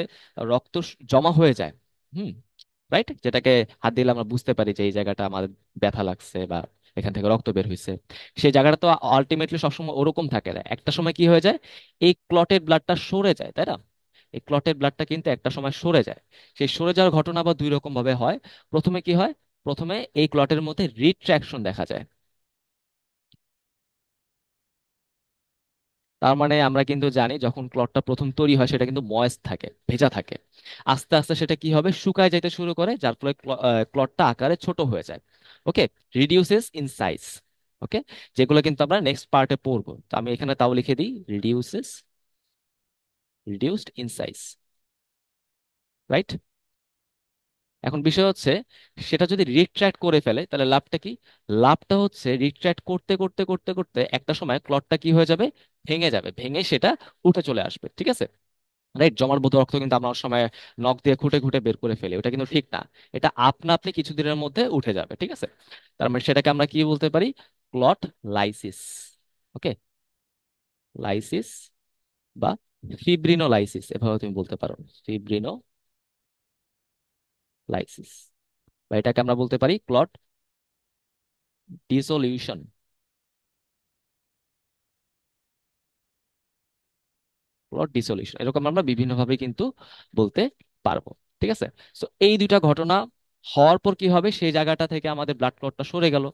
রক্ত জমা হয়ে যায়। হুম, রাইট, যেটাকে হাত দিলে আমরা বুঝতে পারি যে এই জায়গাটা আমাদের ব্যথা লাগছে বা এখান থেকে রক্ত বের হয়েছে। সেই জায়গাটা তো আলটিমেটলি সবসময় ওরকম থাকে না। একটা সময় কি হয়ে যায়, এই ক্লটের ব্লাডটা সরে যায়, তাই না? এই ক্লটের ব্লাডটা কিন্তু একটা সময় সরে যায়। সেই সরে যাওয়ার ঘটনা আবার দুই রকম ভাবে হয়। প্রথমে কি হয়, প্রথমে এই ক্লটের মধ্যে রিট্রাকশন দেখা যায়। তার মানে আমরা কিন্তু জানি যখন ক্লটটা প্রথম তৈরি হয় সেটা কিন্তু ময়েস্ট থাকে, ভেজা থাকে। আস্তে আস্তে সেটা কি হবে, শুকায় যেতে শুরু করে, যার ফলে ক্লটটা আকারে ছোট হয়ে যায়। ওকে, রিডিউসেস ইন সাইজ। ওকে, যেগুলো কিন্তু আমরা নেক্সট পার্টে পড়বো। তো আমি এখানে তাও লিখে দিই, রিডিউসড ইন সাইজ, রাইট? এখন বিষয় হচ্ছে, সেটা যদি রিট্র্যাক্ট করে ফেলে তাহলে লাভটা কি? লাভটা হচ্ছে রিট্র্যাক্ট করতে করতে করতে করতে একটা সময় ক্লটটা কি হয়ে যাবে, ভেঙে যাবে, ভেঙে সেটা উঠে চলে আসবে। ঠিক আছে, রাইট? জমাটবদ্ধ রক্ত কিন্তু আমরা অনেক সময় নখ দিয়ে খুঁটে খুঁটে বের করে ফেলি, ওটা কিন্তু ঠিক না। এটা আপনা আপনি কিছুদিনের মধ্যে উঠে যাবে। ঠিক আছে, তার মানে সেটাকে আমরা কি বলতে পারি, ক্লট লাইসিস। ওকে, লাইসিস বা ফিব্রিনোলাইসিস এভাবে তুমি বলতে পারো, ফিব্রিনোলাইসিস। বা এটাকে আমরা বলতে পারি ক্লট ডিসোলিউশন, ক্লট ডিসোলিউশন, এরকম আমরা বিভিন্ন ভাবে কিন্তু বলতে পারবো। ঠিক আছে, তো এই দুইটা ঘটনা হওয়ার পর কি হবে, সেই জায়গাটা থেকে আমাদের ব্লাড ক্লটটা সরে গেল।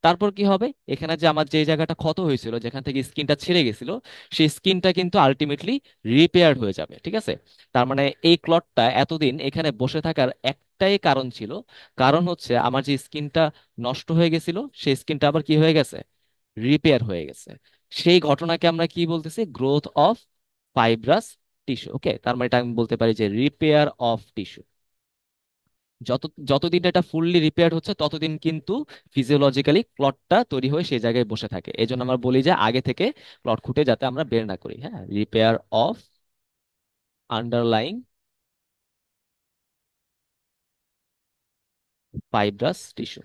তারপর কি হবে, এখানে যে আমার যে জায়গাটা ক্ষত হয়েছিল, যেখান থেকে স্কিনটা ছিঁড়ে গেছিল, সেই স্কিনটা কিন্তু আলটিমেটলি রিপেয়ার হয়ে যাবে। ঠিক আছে, তার মানে এই ক্লটটা এতদিন এখানে বসে থাকার একটাই কারণ ছিল, কারণ হচ্ছে আমার যে স্কিনটা নষ্ট হয়ে গেছিল, সেই স্কিনটা আবার কি হয়ে গেছে, রিপেয়ার হয়ে গেছে। সেই ঘটনাকে আমরা কি বলতেছি, গ্রোথ অফ ফাইব্রাস টিস্যু। ওকে, তার মানে এটা আমি বলতে পারি যে রিপেয়ার অফ টিস্যু, যত যতদিন এটা ফুললি রিপেয়ার হচ্ছে ততদিন কিন্তু ফিজিওলজিক্যালি ক্লটটা তৈরি হয়ে সেই জায়গায় বসে থাকে। এই জন্য আমরা বলি যে আগে থেকে ক্লট খুঁটে যাতে আমরা বের না করি। হ্যাঁ, repair of underlying fibrous tissue.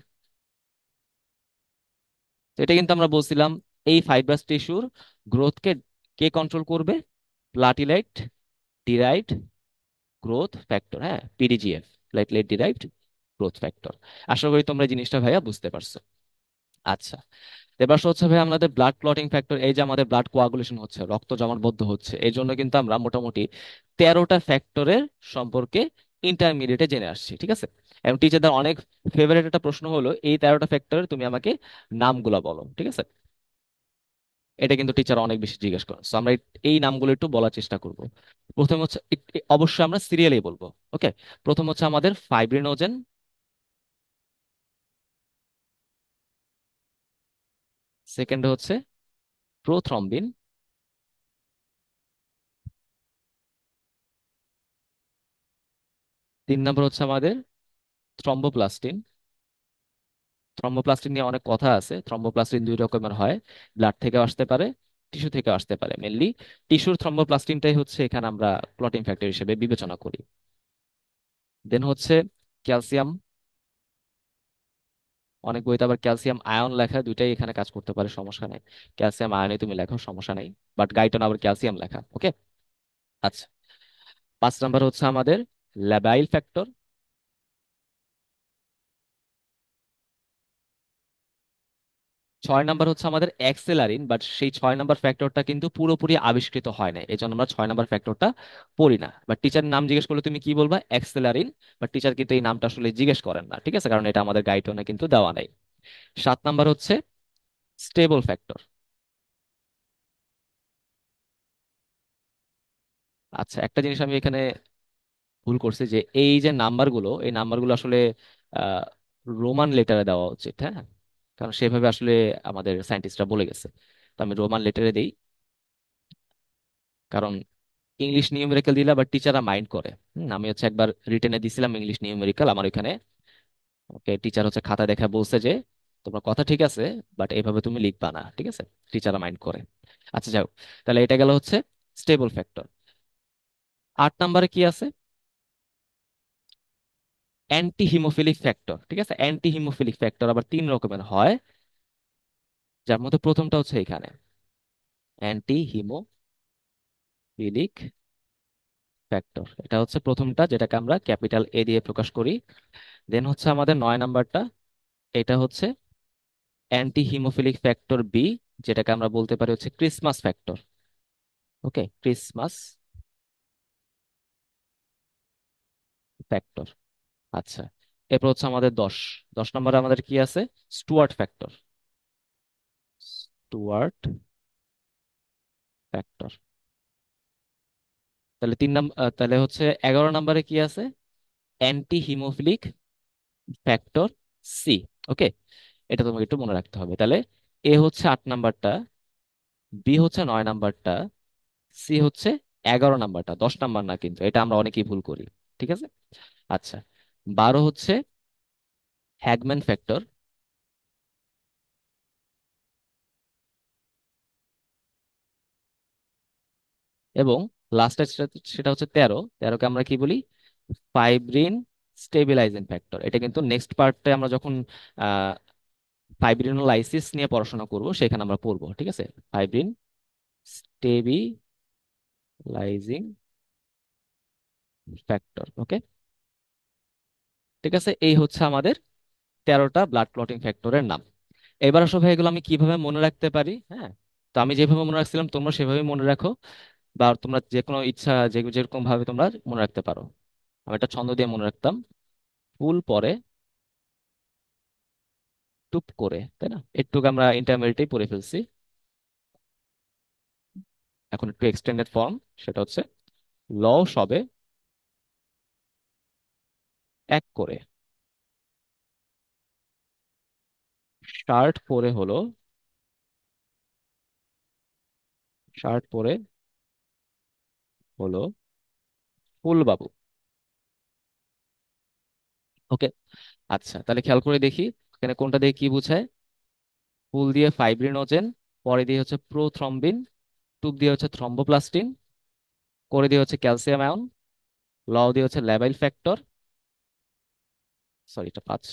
তো এটা কিন্তু আমরা বলছিলাম এই ফাইব্রাস টিস্যুর গ্রোথকে কে কন্ট্রোল করবে? প্লাটিলাইট ডিরাইভড গ্রোথ ফ্যাক্টর, হ্যাঁ, পিডিজিএফ, প্লেটলেট ডিরাইভড গ্রোথ ফ্যাক্টর। আশা করি তোমরা এই জিনিসটা ভাইয়া বুঝতে পারছো। আচ্ছা, এবার হচ্ছে ভাই আমাদের ব্লাড ক্লটিং ফ্যাক্টর। এই যে আমাদের ব্লাড কোয়াগুলেশন হচ্ছে, রক্ত জমাটবদ্ধ হচ্ছে, এই জন্য কিন্তু আমরা মোটামুটি 13টা ফ্যাক্টরের সম্পর্কে ইন্টারমিডিয়েটে জেনে আসছি, ঠিক আছে? এবং টিচারদের অনেক ফেভারিট একটা প্রশ্ন হলো এই 13টা ফ্যাক্টরের তুমি আমাকে নামগুলা বলো, ঠিক আছে? এটা কিন্তু টিচার অনেক বেশি জিজ্ঞেস করে, তো আমরা এই নামগুলো একটু বলার চেষ্টা করব। প্রথম হচ্ছে অবশ্যই আমরা সিরিয়ালি বলবো। ওকে, প্রথম হচ্ছে আমাদের ফাইব্রিনোজেন, সেকেন্ড হচ্ছে প্রোথ্রম্বিন, তিন নম্বর হচ্ছে আমাদের থ্রম্বোপ্লাস্টিন। থ্রম্বোপ্লাস্টিন নিয়ে অনেক কথা আছে। থ্রম্বোপ্লাস্টিন দুই রকমের হয়, ব্লাড থেকে আসতে পারে, টিস্যু থেকে আসতে পারে। মেনলি টিস্যুর থ্রম্বোপ্লাস্টিনটাই হচ্ছে এখানে আমরা ক্লটিং ফ্যাক্টর হিসেবে বিবেচনা করি। দেন হচ্ছে ক্যালসিয়াম। অনেক বইতে আবার ক্যালসিয়াম আয়ন লেখা, দুইটাই এখানে কাজ করতে পারে, সমস্যা নেই। ক্যালসিয়াম আয়নে তুমি লেখো, সমস্যা নেই। বাট গাইটন আবার ক্যালসিয়াম লেখা। ওকে, আচ্ছা। 5 নাম্বার হচ্ছে আমাদের ল্যাবাইল ফ্যাক্টর। 6 নাম্বার হচ্ছে আমাদের অ্যাক্সেলারিন, বাট সেই 6 নাম্বার ফ্যাক্টরটা কিন্তু পুরোপুরি আবিষ্কৃত হয় না, এই জন্য আমরা 6 নাম্বার ফ্যাক্টরটা পড়ি না। বাট টিচার নাম জিজ্ঞেস করলে তুমি কি বলবা? অ্যাক্সেলারিন। বাট টিচার কিন্তু এই নামটা আসলে জিজ্ঞেস করেন না, ঠিক আছে, কারণ এটা আমাদের গাইডলাইনে কিন্তু দেওয়া নেই। 7 নাম্বার হচ্ছে স্টেবল ফ্যাক্টর। আচ্ছা, একটা জিনিস আমি এখানে ভুল করছি, যে এই যে নাম্বারগুলো, এই নাম্বারগুলো আসলে আহ রোমান লেটারে দেওয়া উচিত, হ্যাঁ, কারণ সেভাবে আসলে আমাদের সায়েন্টিস্টরা বলে গেছে। তো আমি রোমান লেটারে দিই, কারণ ইংলিশ নিউমেরিক্যাল দিলে আবার টিচাররা মাইন্ড করে। আমি হচ্ছে একবার রিটেনে দিছিলাম ইংলিশ নিউমেরিক্যাল, আমার ওখানে ওকে টিচার হচ্ছে খাতা দেখা বলছে যে তোমার কথা ঠিক আছে, বাট এইভাবে তুমি লিখবা না, ঠিক আছে? টিচাররা মাইন্ড করে। আচ্ছা, যাও, তাহলে এটা গেল হচ্ছে স্টেবল ফ্যাক্টর। 8 নাম্বারে কি আছে? অ্যান্টি হিমোফিলিক ফ্যাক্টর, ঠিক আছে? অ্যান্টি হিমোফিলিক ফ্যাক্টর আবার 3 রকমের হয়, যার মধ্যে প্রথমটা হচ্ছে এখানে অ্যান্টি হিমোফিলিক ফ্যাক্টর। এটা হচ্ছে প্রথমটা, যেটাকে আমরা ক্যাপিটাল এ দিয়ে প্রকাশ করি। দেন হচ্ছে আমাদের 9 নাম্বারটা, এটা হচ্ছে অ্যান্টি হিমোফিলিক ফ্যাক্টর বি, যেটাকে আমরা বলতে পারি হচ্ছে Christmas factor. Okay, Christmas factor. আচ্ছা, এরপর হচ্ছে আমাদের 10 নম্বরে আমাদের কি আছে? Stuart factor. Stuart factor. তাহলে তাহলে হচ্ছে 11 নম্বরে কি আছে? Anti haemophilic factor C. Okay, এটা তোমাকে একটু মনে রাখতে হবে। তাহলে এ হচ্ছে 8 নাম্বারটা, বি হচ্ছে 9 নাম্বারটা, সি হচ্ছে 11 নাম্বারটা, 10 নাম্বার না, কিন্তু এটা আমরা অনেকেই ভুল করি, ঠিক আছে? আচ্ছা, 12 হচ্ছে হ্যাগম্যান ফ্যাক্টর, এবং লাস্টে সেটা সেটা হচ্ছে 13। 13কে আমরা কি বলি? Fibrin stabilising factor. এটা কিন্তু নেক্সট পার্টে আমরা যখন ফাইব্রিনোলাইসিস নিয়ে পড়াশোনা করব সেখানে আমরা পড়বো, ঠিক আছে? Fibrin stabilising factor. ওকে, ঠিক আছে, এই হচ্ছে আমাদের 13টা ব্লাড ক্লটিং ফ্যাক্টরের নাম। এবার আসলে ভাই এগুলো আমি কিভাবে মনে রাখতে পারি? হ্যাঁ, তো আমি যেভাবে মনে রাখছিলাম তোমরা সেভাবে মনে রাখো, বা তোমরা যে কোনো ইচ্ছা যেরকম ভাবে তোমরা মনে রাখতে পারো। আমি একটা ছন্দ দিয়ে মনে রাখতাম, ফুল পরে টুপ করে, তাই না? একটু আমরা ইন্টারমিডিয়েটেই পড়ে ফেলছি, এখন একটু এক্সটেন্ডেড ফর্ম, সেটা হচ্ছে ল সবে এক করে, শার্ট পরে হলো, শার্ট পরে হলো ফুলবাবু। ওকে। আচ্ছা, তাহলে খেয়াল করে দেখি এখানে কোনটা দিয়ে কি বোঝায়। পুল দিয়ে ফাইব্রিনোজেন, পরে দিয়ে হচ্ছে প্রোথ্রম্বিন, টুব দিয়ে হচ্ছে থ্রম্বোপ্লাস্টিন, করে দিয়ে হচ্ছে ক্যালসিয়াম আয়ন, ল দিয়ে হচ্ছে ল্যাবাইল ফ্যাক্টর, সরি এটা 5,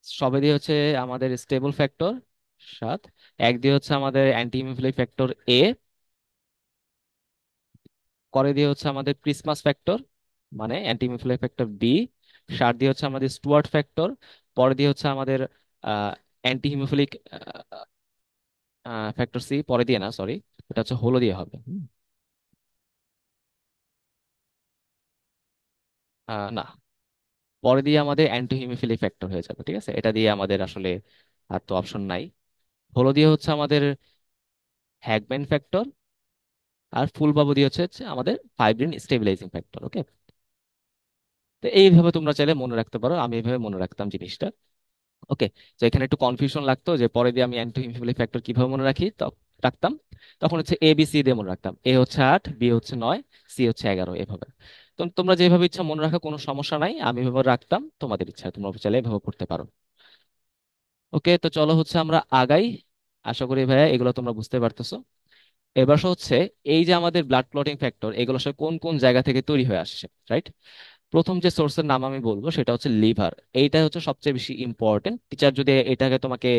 সবে দিয়ে হচ্ছে আমাদের স্টেবল ফ্যাক্টর 7, এক দিয়ে হচ্ছে আমাদের অ্যান্টি হিমোফিলিক ফ্যাক্টর এ, করে দিয়ে হচ্ছে আমাদের ক্রিসমাস ফ্যাক্টর মানে অ্যান্টি হিমোফিলিক ফ্যাক্টর বি, 7 দিয়ে হচ্ছে আমাদের স্টুয়ার্ট ফ্যাক্টর, পরে দিয়ে হচ্ছে আমাদের অ্যান্টি হিমোফিলিক ফ্যাক্টর সি, পরে দিয়ে না সরি, এটা হচ্ছে হলো দিয়ে হবে। না, পরে দিয়ে আমাদের অ্যান্টি হিমোফিলিক ফ্যাক্টর হয়ে যাবে, ঠিক আছে, এটা দিয়ে আমাদের আসলে আর তো অপশন নাই। হলো দিয়ে হচ্ছে আমাদের হ্যাগম্যান ফ্যাক্টর, আর ফুল বাবু দিয়ে হচ্ছে আমাদের ফাইব্রিন স্টেবিলাইজিং ফ্যাক্টর। ওকে, তো এইভাবে তোমরা চাইলে মনে রাখতে পারো, আমি এইভাবে মনে রাখতাম জিনিসটা। ওকে, তো এখানে একটু কনফিউশন লাগতো যে পরে দিয়ে আমি অ্যান্টি হিমোফিলিক ফ্যাক্টর কিভাবে মনে রাখি, তো রাখতাম তখন হচ্ছে এ বি সি দিয়ে মনে রাখতাম, এ হচ্ছে 8, বি হচ্ছে 9, সি হচ্ছে 11, এভাবে। তো তোমরা যেভাবে ইচ্ছা মনে রাখা, কোনো সমস্যা নাই, আমি এভাবে রাখতাম, তোমাদের ইচ্ছা, তোমরা চাইলে এভাবে করতে পারো। ওকে, তো চলো হচ্ছে আমরা আগাই। আশা করি ভাইয়া এগুলো তোমরা বুঝতে পারতেছো। এবার হচ্ছে এই যে আমাদের ব্লাড ক্লটিং ফ্যাক্টর, এগুলো আসলে কোন কোন জায়গা থেকে তৈরি হয়ে আসছে, রাইট? প্রথম যে সোর্সের নাম আমি বলবো সেটা হচ্ছে লিভার। এইটা হচ্ছে সবচেয়ে বেশি ইম্পর্টেন্ট। টিচার যদি এটাকে তোমাকে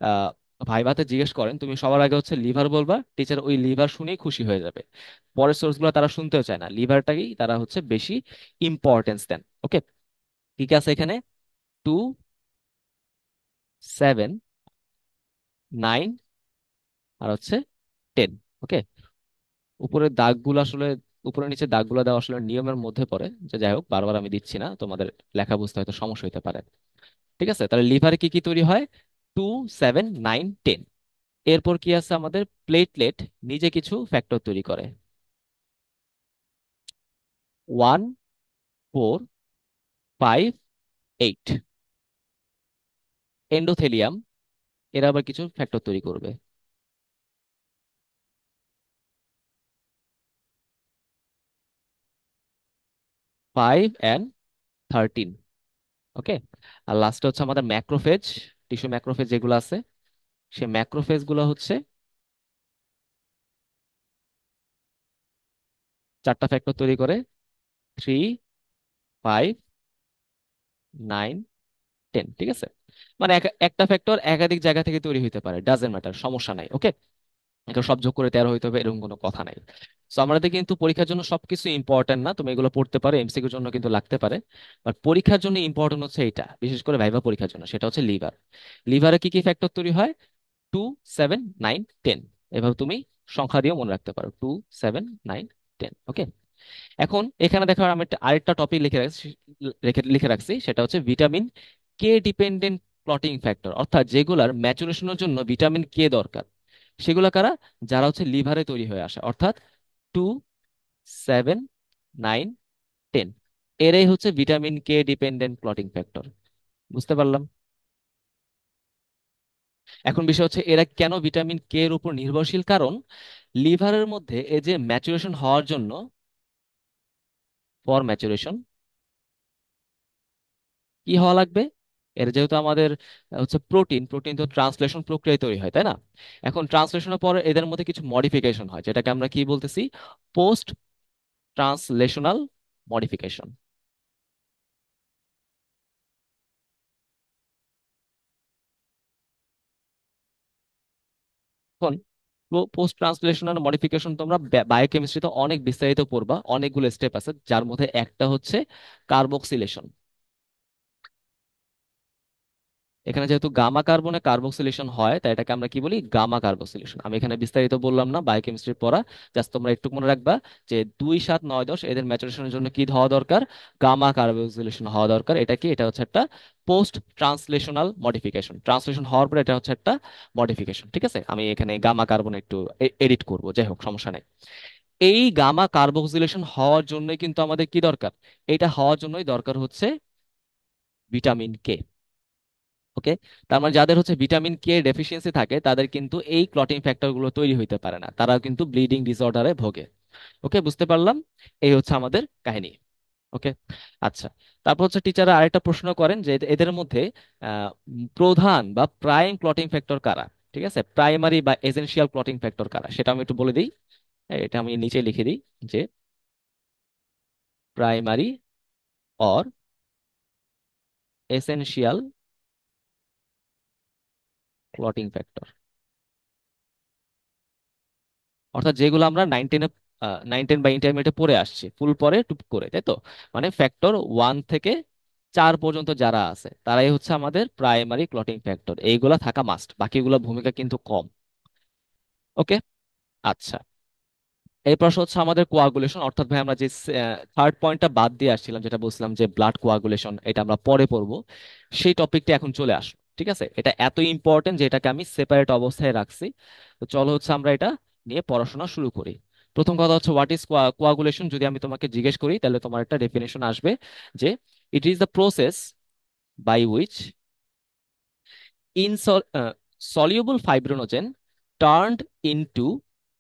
আহ ভাইভাতে জিজ্ঞেস করেন, তুমি সবার আগে হচ্ছে লিভার বলবা, টিচার ওই লিভার শুনেই খুশি হয়ে যাবে। পরের সোর্সগুলো তারা শুনতেও চায় না, লিভারটাকেই তারা হচ্ছে বেশি ইম্পর্টেন্স দেন। ওকে, ঠিক আছে। এখানে 2, 7, 9 আর হচ্ছে 10। ওকে, উপরের দাগগুলো আসলে, উপরে নিচে দাগগুলো দেওয়া আসলে নিয়মের মধ্যে পড়ে, যে যাই হোক বারবার আমি দিচ্ছি না, তোমাদের লেখা বুঝতে হয়তো সমস্যা হতে পারে। ঠিক আছে, তাহলে লিভারে কি কি তৈরি হয়? 2, 7, 9, 10। এরপর কি আছে আমাদের? প্লেটলেট নিজে কিছু ফ্যাক্টর তৈরি করে, 1, 4, 5, 8। এন্ডোথেলিয়াম, এরা আবার কিছু ফ্যাক্টর তৈরি করবে, 5 and 13। ওকে, আর লাস্টে হচ্ছে আমাদের ম্যাক্রোফেজ, টিস্যু ম্যাক্রোফেজ যেগুলো আছে, সে ম্যাক্রোফেজ গুলো হচ্ছে 4টা ফ্যাক্টর তৈরি করে, 3, 5, 9, 10। ঠিক আছে, মানে একটা ফ্যাক্টর একাধিক জায়গা থেকে তৈরি হতে পারে, ডাজেন্ট ম্যাটার, সমস্যা নাই। ওকে, এটা সব যোগ করে 13 হইতে হবে এরকম কোনো কথা নাই। তো আমাদের কিন্তু পরীক্ষার জন্য সবকিছু ইম্পর্টেন্ট না, তুমি এগুলো পড়তে পারো, এমসিকিউর জন্য কিন্তু লাগতে পারে। বাট পরীক্ষার জন্য ইম্পর্টেন্ট হচ্ছে এটা, বিশেষ করে ভাইভা পরীক্ষার জন্য, সেটা হচ্ছে লিভার। লিভারে কি কি ফ্যাক্টর তৈরি হয়? 2, 7, 9, 10। এভাবে তুমি সংখ্যা দিয়ে মনে রাখতে পারো, 2, 7, 9, 10। ওকে, এখন এখানে দেখো আমি আরেকটা টপিক লিখে রাখছি, সেটা হচ্ছে vitamin K dependent clotting factor, অর্থাৎ যেগুলার ম্যাচুরেশনের জন্য ভিটামিন কে দরকার, সেগুলো কারা? যারা হচ্ছে লিভারে তৈরি হয়ে আসে, অর্থাৎ 2, 7, 9, 10। এরাই হচ্ছে vitamin K dependent clotting factor. বুঝতে পারলাম। এখন বিষয় হচ্ছে এরা কেন ভিটামিন কে এর উপর নির্ভরশীল, কারণ লিভারের মধ্যে এই যে ম্যাচুরেশন হওয়ার জন্য, ফর ম্যাচুরেশন কি হওয়া লাগবে? এর যেহেতু আমাদের হচ্ছে প্রোটিন, প্রোটিন তো ট্রান্সলেশন প্রক্রিয়ায় তৈরি হয়, তাই না? এখন ট্রান্সলেশনের পরে এদের মধ্যে কিছু মডিফিকেশন হয়, যেটাকে আমরা কি বলতেছি? Post translational modification. এখন পোস্ট ট্রান্সলেশনাল মডিফিকেশন তোমরা বায়োকেমিস্ট্রিতে অনেক বিস্তারিত পড়বা, অনেকগুলো স্টেপ আছে, যার মধ্যে একটা হচ্ছে কার্বক্সিলেশন। এখানে যেহেতু গামা কার্বনে কার্বক্সিলেশন হয়, তাই এটাকে আমরা কি বলি? Gamma carboxylation. আমি এখানে বিস্তারিত বললাম না, বায়োকেমিস্ট্রি পড়া, জাস্ট তোমরা একটু মনে রাখবা যে 2, 7, 9, 10 এদের ম্যাচুরেশনের জন্য কি হওয়া দরকার? গামা কার্বক্সিলেশন হওয়া দরকার। এটা কি? এটা হচ্ছে একটা পোস্ট ট্রান্সলেশনাল মডিফিকেশন, ট্রান্সলেশন হওয়ার পরে এটা হচ্ছে একটা মডিফিকেশন। ঠিক আছে, আমি এখানে গামা কার্বন একটু এডিট করব, যাই হোক সমস্যা নেই। এই গামা কার্বক্সিলেশন হওয়ার জন্যই কিন্তু আমাদের কি দরকার? এটা হওয়ার জন্যই দরকার হচ্ছে ভিটামিন কে। ওকে, তার মানে যাদের হচ্ছে ভিটামিন কে ডেফিসিয়েন্সি থাকে, তাদের কিন্তু এই ক্লটিং ফ্যাক্টর গুলো তৈরি হইতে পারে না, তারাও কিন্তু ব্লিডিং ডিসঅর্ডারে ভোগে। ওকে, বুঝতে পারলাম। এই হচ্ছে আমাদের কাহিনী। ওকে। আচ্ছা, তারপর হচ্ছে টিচাররা আরেকটা প্রশ্ন করেন যে এদের মধ্যে প্রধান বা প্রাইম ক্লটিং ফ্যাক্টর কারা। ঠিক আছে, প্রাইমারি বা এসেনশিয়াল ক্লটিং ফ্যাক্টর কারা সেটা আমি একটু বলে দিই। এটা আমি নিচে লিখে দিই যে primary or essential clotting factor, অর্থাৎ যেগুলো আমরা 9 10-এ 9 10 বা ইন্টারমিডিয়েটে পড়ে আসছি ফুল পরে টুপ করে, তাই তো? মানে ফ্যাক্টর 1 থেকে 4 পর্যন্ত যারা আছে তারাই হচ্ছে আমাদের প্রাইমারি ক্লটিং ফ্যাক্টর, এইগুলা থাকা মাস্ট, বাকিগুলোর ভূমিকা কিন্তু কম। ওকে। আচ্ছা, এই প্রশ্ন হচ্ছে আমাদের কোয়াগুলেশন, অর্থাৎ ভাই আমরা যে থার্ড পয়েন্টটা বাদ দিয়ে আসছিলাম, যেটা বলছিলাম যে ব্লাড কোয়াগুলেশন, এটা আমরা পরে পড়বো, সেই টপিকটা এখন চলে আসলো। ঠিক আছে, এটা এত ইম্পর্টেন্ট যে এটাকে আমি সেপারেট অবস্থায় রাখছি। তো চলো হচ্ছে আমরা এটা নিয়ে পড়াশোনা শুরু করি। প্রথম কথা হচ্ছে হোয়াট ইজ কোয়াগুলেশন। যদি আমি তোমাকে জিজ্ঞেস করি তাহলে তোমার একটা ডেফিনেশন আসবে যে it is the process by which insoluble fibrinogen turned into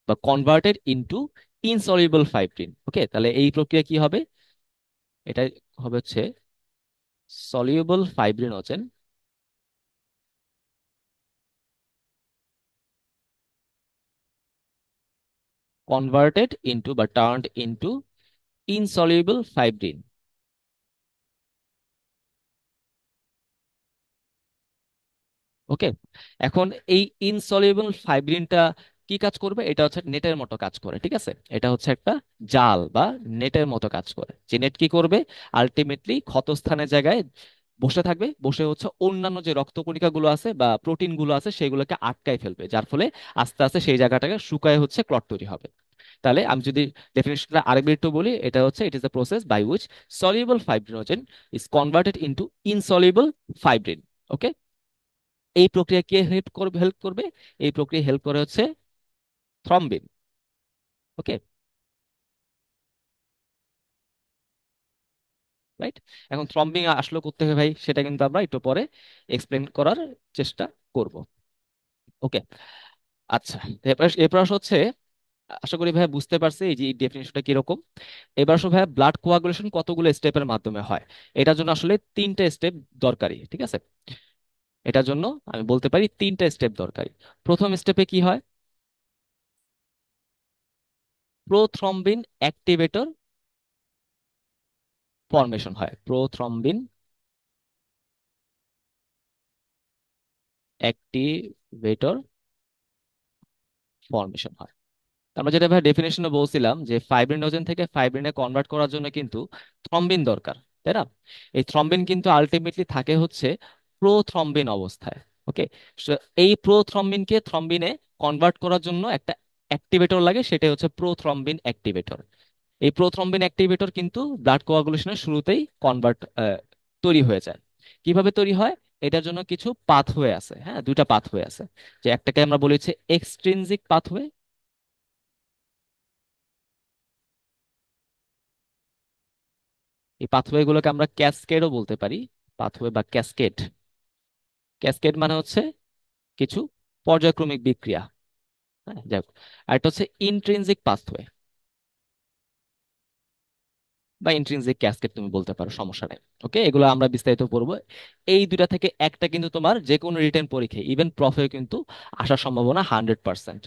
বা converted into insoluble fibrin. Okay, তাহলে এই প্রক্রিয়া কি হবে? এটা হবে হচ্ছে সলিউবল ফাইব্রিনোজেন কনভার্টেড ইনটু বা turned into insoluble fibrin. Okay, এখন এই ইনসলিউবল ফাইব্রিনটা কি কাজ করবে? এটা হচ্ছে নেটের মতো কাজ করে। ঠিক আছে, এটা হচ্ছে একটা জাল বা নেটের মতো কাজ করে। যে নেট কি করবে? আলটিমেটলি ক্ষতস্থানের জায়গায় বসে থাকবে, বসে হচ্ছে অন্যান্য যে রক্তকণিকা গুলো আছে বা প্রোটিন গুলো আছে সেগুলোকে আটকায় ফেলবে, যার ফলে আস্তে আস্তে সেই জায়গাটাকে শুকায় হচ্ছে ক্লট তৈরি হবে। তাহলে আমি যদি ডেফিনেশনটা আরেকবার একটু বলি, এটা হচ্ছে it is the process by which soluble fibrinogen is converted into insoluble fibrin. Okay, এই প্রক্রিয়া কে হেল্প করবে? এই প্রক্রিয়া হেল্প করে হচ্ছে থ্রম্বিন। ওকে, রাইট। এখন থ্রম্বিং আসলে করতে হবে ভাই, সেটা কিন্তু আমরা একটু পরে এক্সপ্লেন করার চেষ্টা করব। ওকে। আচ্ছা, এরপর এরপর হচ্ছে, আশা করি ভাই বুঝতে পারছি এই যে ডেফিনেশনটা কিরকম। এবার আসলে ভাই ব্লাড কোয়াগুলেশন কতগুলো স্টেপের মাধ্যমে হয়? এটার জন্য আসলে 3টে স্টেপ দরকারি। ঠিক আছে, এটার জন্য আমি বলতে পারি 3টে স্টেপ দরকারি। প্রথম স্টেপে কি হয়? প্রোথ্রম্বিন অ্যাক্টিভেটর ফর্মেশন হয়। প্রোথ্রম্বিন অ্যাক্টিভেটর ফর্মেশন হয়। আমরা যেটা ভাই ডেফিনেশনে বলছিলাম যে ফাইব্রিনোজেন থেকে ফাইব্রিনে কনভার্ট করার জন্য কিন্তু থ্রম্বিন দরকার, তাই না? এই থ্রম্বিন কিন্তু আলটিমেটলি থাকে হচ্ছে প্রোথ্রম্বিন অবস্থায়। ওকে, এই প্রোথ্রম্বিনকে থ্রম্বিনে কনভার্ট করার জন্য একটা অ্যাক্টিভেটর লাগে, সেটাই হচ্ছে প্রোথ্রম্বিন অ্যাক্টিভেটর। এই প্রোথ্রম্বিন অ্যাক্টিভেটর কিন্তু ব্লাড কোয়াগুলেশনের শুরুতেই কনভার্ট তৈরি হয়ে যায়। কিভাবে তৈরি হয়? এটার জন্য কিছু পাথওয়ে আছে। হ্যাঁ, দুইটা পাথওয়ে আছে। যে একটাকে আমরা বলি হচ্ছে এক্সট্রিনজিক পাথওয়ে, এই পাথওয়ে গুলোকে আমরা ক্যাসকেডও বলতে পারি। পাথওয়ে বা ক্যাসকেড, ক্যাসকেড মানে হচ্ছে কিছু পর্যায়ক্রমিক বিক্রিয়া। হ্যাঁ, যাই হোক। আর এটা হচ্ছে ইন্ট্রিনজিক পাথওয়ে বা ইন্ট্রিনজিক ক্যাসকেড তুমি বলতে পারো, সমস্যা নেই। ওকে, এগুলো আমরা বিস্তারিত পড়বো। এই দুটা থেকে একটা কিন্তু তোমার যে কোনো রিটেন পরীক্ষায় ইভেন প্রফেও কিন্তু আসার সম্ভাবনা 100%।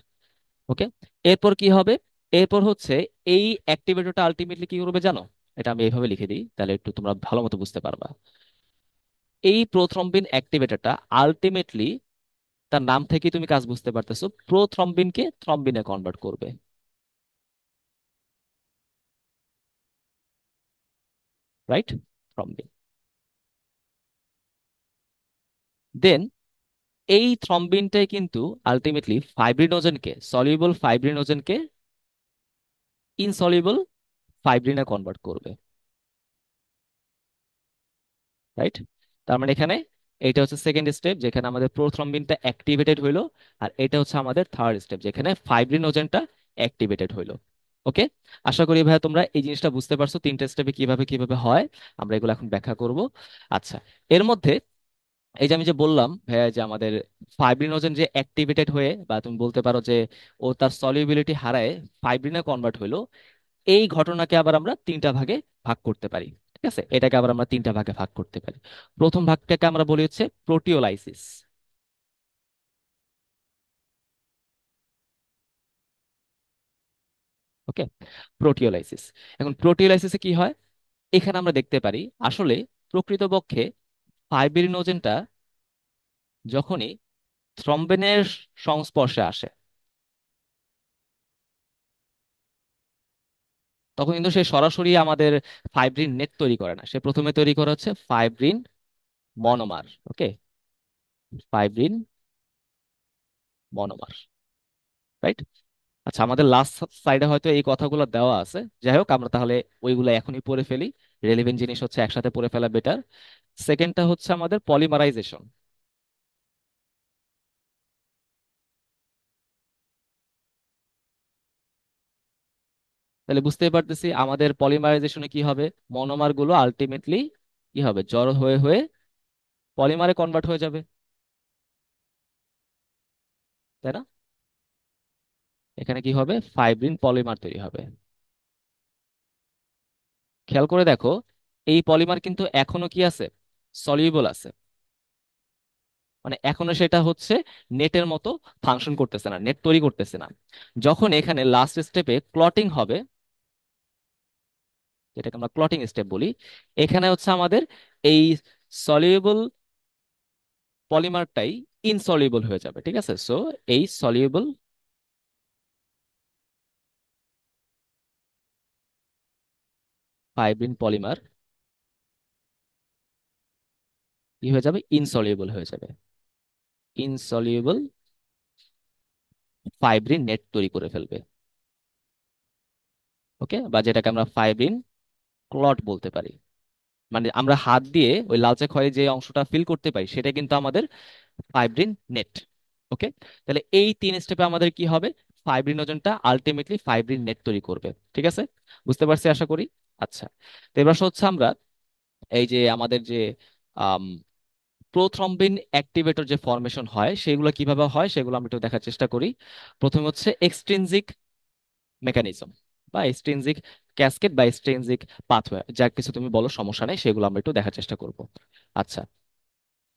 ওকে, এরপর কি হবে? এরপর হচ্ছে এই অ্যাক্টিভেটরটা আলটিমেটলি কি করবে জানো? এটা আমি এইভাবে লিখে দিই, তাহলে একটু তোমরা ভালো মতো বুঝতে পারবা। এই প্রোথ্রম্বিন অ্যাক্টিভেটরটা আলটিমেটলি, তার নাম থেকে তুমি কাজ বুঝতে পারতেছো, প্রোথ্রম্বিনকে থ্রম্বিনে কনভার্ট করবে। Right, thrombin. দেন এই থ্রম্বিনটাই কিন্তু আলটিমেটলি ফাইব্রিনোজেনকে, সলিউবল ফাইব্রিনোজেনকে ইনসলিউবল ফাইব্রিনে কনভার্ট করবে। রাইট, তার মানে এখানে এইটা হচ্ছে সেকেন্ড স্টেপ যেখানে আমাদের প্রোথ্রম্বিনটা অ্যাক্টিভেটেড হইলো, আর এটা হচ্ছে আমাদের থার্ড স্টেপ যেখানে ফাইব্রিনোজেনটা অ্যাক্টিভেটেড হইলো। ওকে, আশা করি ভাইয়া তোমরা এই জিনিসটা বুঝতে পারছো 3টে স্টেপে কিভাবে কিভাবে হয়। আমরা এগুলো এখন ব্যাখ্যা করব। আচ্ছা, এর মধ্যে এই যে আমি যে বললাম ভাইয়া যে আমাদের ফাইব্রিনোজেন যে অ্যাক্টিভেটেড হয়ে বা তুমি বলতে পারো যে ও তার সলিউবিলিটি হারায় ফাইব্রিনে কনভার্ট হলো, এই ঘটনাকে আবার আমরা তিনটা ভাগে ভাগ করতে পারি। ঠিক আছে, এটাকে আবার আমরা তিনটা ভাগে ভাগ করতে পারি। প্রথম ভাগটাকে আমরা বলি হচ্ছে প্রোটিওলাইসিস। ওকে, প্রোটিওলাইসিস। এখন প্রোটিওলাইসিসে কি হয়, এখানে আমরা দেখতে পারি আসলে প্রকৃতপক্ষে ফাইব্রিনোজেনটা যখনই থ্রম্বিনের সংস্পর্শে আসে, তখন কিন্তু সে সরাসরি আমাদের ফাইব্রিন নেট তৈরি করে না, সে প্রথমে তৈরি করে হচ্ছে ফাইব্রিন মনোমার। ওকে, ফাইব্রিন মনোমার, রাইট। আচ্ছা, আমাদের লাস্ট সাইডে হয়তো এই কথাগুলো দেওয়া আছে, যাই হোক আমরা তাহলে ওইগুলো এখনই পড়ে ফেলি। রেলিভেন্ট জিনিস হচ্ছে একসাথে পড়ে ফেলা বেটার। সেকেন্ডটা হচ্ছে আমাদের পলিমারাইজেশন। তাহলে বুঝতেই পারতেছি আমাদের পলিমারাইজেশনে কি হবে, মনোমার গুলো আলটিমেটলি কি হবে, জড় হয়ে হয়ে পলিমারে কনভার্ট হয়ে যাবে, তাই না? এখানে কি হবে, ফাইব্রিন পলিমার তৈরি হবে। খেয়াল করে দেখো, এই পলিমার কিন্তু এখনো কি আছে, সলিউবল আছে। মানে এখনো সেটা হচ্ছে নেটের মতো ফাংশন করতেছে না, নেট তৈরি করতেছে না। যখন এখানে লাস্ট স্টেপে ক্লটিং হবে, যেটাকে আমরা ক্লটিং স্টেপ বলি, এখানে হচ্ছে আমাদের এই সলিউবল পলিমারটাই ইনসলিউবল হয়ে যাবে। ঠিক আছে, সো এই সলিউবল ফাইব্রিন পলিমার কি হয়ে যাবে, ইনসলিউবল হয়ে যাবে। ইনসলিউবল ফাইব্রিন নেট তৈরি করে ফেলবে। ওকে, বা যেটাকে আমরা ফাইব্রিন ক্লট বলতে পারি। মানে আমরা হাত দিয়ে ওই লালচে খয়েরি যে অংশটা ফিল করতে পারি, সেটা কিন্তু আমাদের ফাইব্রিন নেট। ওকে, তাহলে এই তিন স্টেপে আমাদের কি হবে, ফাইব্রিনোজেনটা আলটিমেটলি ফাইব্রিন নেট তৈরি করবে। ঠিক আছে, বুঝতে পারছি আশা করি। আচ্ছা, তো এবার হচ্ছে আমরা এই যে আমাদের যে প্রোথ্রম্বিন অ্যাক্টিভেটর যে ফরমেশন হয় সেগুলো কিভাবে হয় সেগুলো আমরা একটু দেখার চেষ্টা করি। প্রথমে হচ্ছে এক্সট্রিনজিক মেকানিজম বা এক্সট্রিনজিক ক্যাসকেড বা এক্সট্রিনজিক পাথওয়ে, যা কিছু তুমি বলো, সমস্যা নেই, সেগুলো আমরা একটু দেখার চেষ্টা করব। আচ্ছা,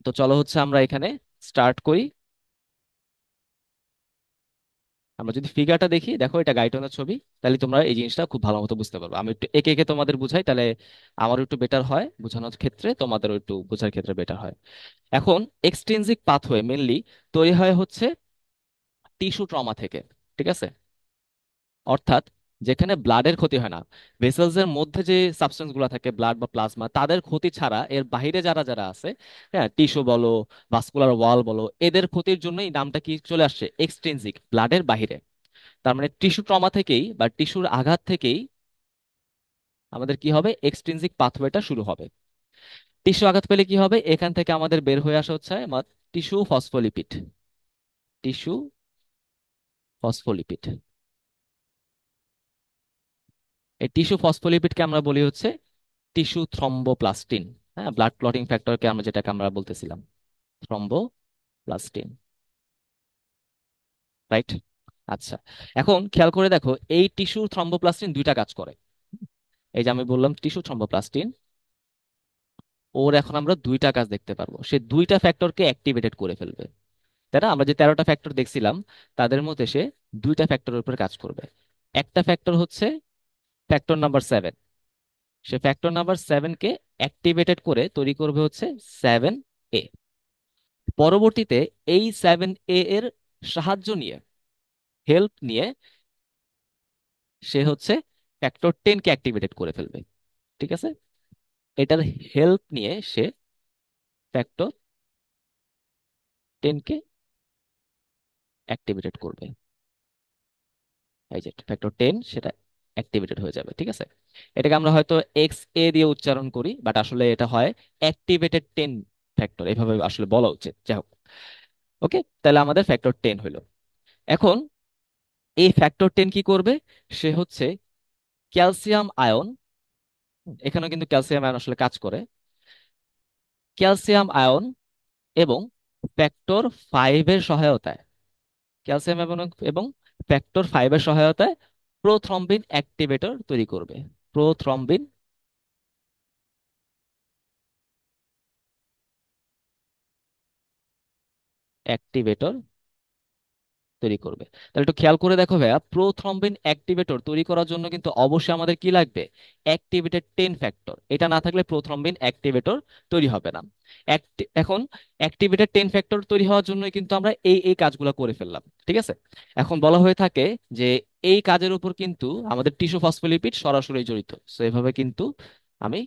তো চলো হচ্ছে আমরা এখানে স্টার্ট করি। আমরা যদি ফিগারটা দেখি, দেখো এটা গাইটনের ছবি, তাহলে তোমরা এই জিনিসটা খুব ভালো মতো বুঝতে পারবে। আমি একটু একে একে তোমাদের বুঝাই, তাহলে আমারও একটু বেটার হয় বোঝানোর ক্ষেত্রে, তোমাদেরও একটু বোঝার ক্ষেত্রে বেটার হয়। এখন এক্সট্রিনজিক পাথওয়ে মেনলি তৈরি হয় হচ্ছে টিস্যু ট্রমা থেকে। ঠিক আছে, অর্থাৎ যেখানে ব্লাডের ক্ষতি হয় না, ভেসেলস এর মধ্যে যে সাবস্টেন্স গুলো থাকে, ব্লাড বা প্লাজমা, তাদের ক্ষতি ছাড়া এর বাইরে যারা যারা আছে, হ্যাঁ, টিস্যু বলো, ভাস্কুলার ওয়াল বলো, এদের ক্ষতির জন্যই নামটা কি চলে আসছে, এক্সট্রিনজিক, ব্লাডের বাইরে। তার মানে টিস্যু ট্রমা থেকেই বা টিস্যুর আঘাত থেকেই আমাদের কি হবে, এক্সট্রিনজিক পাথওয়েটা শুরু হবে। টিস্যু আঘাত পেলে কি হবে, এখান থেকে আমাদের বের হয়ে আসা হচ্ছে টিস্যু ফসফোলিপিড। টিস্যু ফসফোলিপিড, এই টিস্যু ফসফোলিপিডকে আমরা বলি হচ্ছে টিস্যু থ্রম্বোপ্লাস্টিন। হ্যাঁ, ব্লাড ক্লটিং ফ্যাক্টরকে আমরা যেটাকে আমরা বলতেছিলাম থ্রম্বোপ্লাস্টিন, রাইট। আচ্ছা, এখন খেয়াল করে দেখো, এই টিস্যু থ্রম্বোপ্লাস্টিন দুইটা কাজ করে। এই যে আমি বললাম টিস্যু থ্রম্বোপ্লাস্টিন, ওর এখন আমরা দুইটা কাজ দেখতে পারবো, সে দুইটা ফ্যাক্টরকে অ্যাক্টিভেটেড করে ফেলবে। তাই না, আমরা যে 13টা ফ্যাক্টর দেখছিলাম তাদের মধ্যে সে দুইটা ফ্যাক্টরের উপর কাজ করবে। একটা ফ্যাক্টর হচ্ছে ফ্যাক্টর নাম্বার 7, সে ফ্যাক্টর নাম্বার 7কে অ্যাক্টিভেটেড করে তৈরি করবে হচ্ছে 7A। পরবর্তীতে এই 7A এর সাহায্য নিয়ে, হেল্প নিয়ে, সে হচ্ছে ফ্যাক্টর 10কে অ্যাক্টিভেটেড করে ফেলবে। ঠিক আছে, এটার হেল্প নিয়ে সে ফ্যাক্টর 10কে অ্যাক্টিভেটেড করবে। এই যে ফ্যাক্টর 10 সেটা অ্যাক্টিভেটেড হয়ে যাবে। ঠিক আছে, এটাকে আমরা হয়তো XA দিয়ে উচ্চারণ করি, বাট আসলে এটা হয় অ্যাক্টিভেটেড 10 ফ্যাক্টর, এভাবে আসলে বলা উচিত। যাই হোক, ওকে, তাহলে আমাদের ফ্যাক্টর 10 হলো। এখন এই ফ্যাক্টর 10 কি করবে, সে হচ্ছে ক্যালসিয়াম আয়ন, এখানেও কিন্তু ক্যালসিয়াম আয়ন আসলে কাজ করে, ক্যালসিয়াম আয়ন এবং ফ্যাক্টর 5 এর সহায়তায়, ক্যালসিয়াম এবং এবং ফ্যাক্টর 5 এর সহায়তায় প্রোথ্রম্বিন অ্যাক্টিভেটর তৈরি করবে। প্রোথ্রম্বিন অ্যাক্টিভেটর তৈরি করবে। তাহলে একটু খেয়াল করে দেখো ভাইয়া, প্রোথ্রম্বিন অ্যাক্টিভেটর তৈরি করার জন্য কিন্তু অবশ্যই আমাদের কি লাগবে? Activated 10 factor. এটা না থাকলে প্রোথ্রম্বিন অ্যাক্টিভেটর তৈরি হবে না। এখন অ্যাক্টিভেটেড 10 ফ্যাক্টর তৈরি হওয়ার জন্য কিন্তু আমরা এই কাজগুলো করে ফেললাম, ঠিক আছে। এখন বলা হয়ে থাকে যে এই কাজের উপর কিন্তু আমাদের টিস্যু ফসফোলিপিড সরাসরি জড়িত। সো এভাবে কিন্তু আমি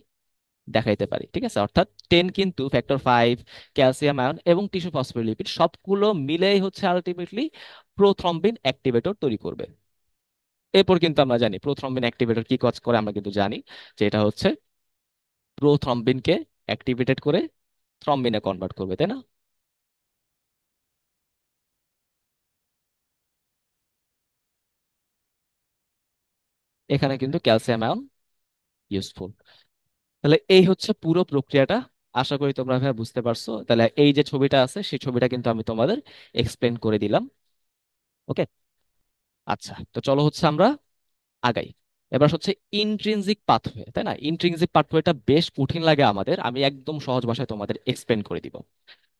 দেখাইতে পারি, ঠিক আছে। অর্থাৎ 10 কিন্তু ফ্যাক্টর 5, ক্যালসিয়াম আয়ন এবং টিস্যু ফসফোলিপিড সবগুলো মিলেই হচ্ছে আলটিমেটলি প্রোথ্রম্বিন অ্যাক্টিভেটর তৈরি করবে। এরপর কিন্তু আমরা জানি প্রোথ্রম্বিন অ্যাক্টিভেটর কি কাজ করে, আমরা কিন্তু জানি যে এটা হচ্ছে প্রোথ্রম্বিনকে অ্যাক্টিভেটেড করে থ্রম্বিনে কনভার্ট করবে, তাই না? এখানে কিন্তু ক্যালসিয়াম আয়ন ইউজফুল। তাহলে এই হচ্ছে পুরো প্রক্রিয়াটা। আশা করি তোমরা ভাই বুঝতে পারছো। তাহলে এই যে ছবিটা আছে সেই ছবিটা কিন্তু আমি তোমাদের এক্সপ্লেন করে দিলাম। ওকে। আচ্ছা, তো চলো হচ্ছে আমরা আগাই। এবার হচ্ছে ইন্ট্রিনসিক পাথওয়ে, তাই না? ইন্ট্রিনসিক পাথওয়েটা বেশ কঠিন লাগে আমাদের, আমি একদম সহজ ভাষায় তোমাদের এক্সপ্লেন করে দিব।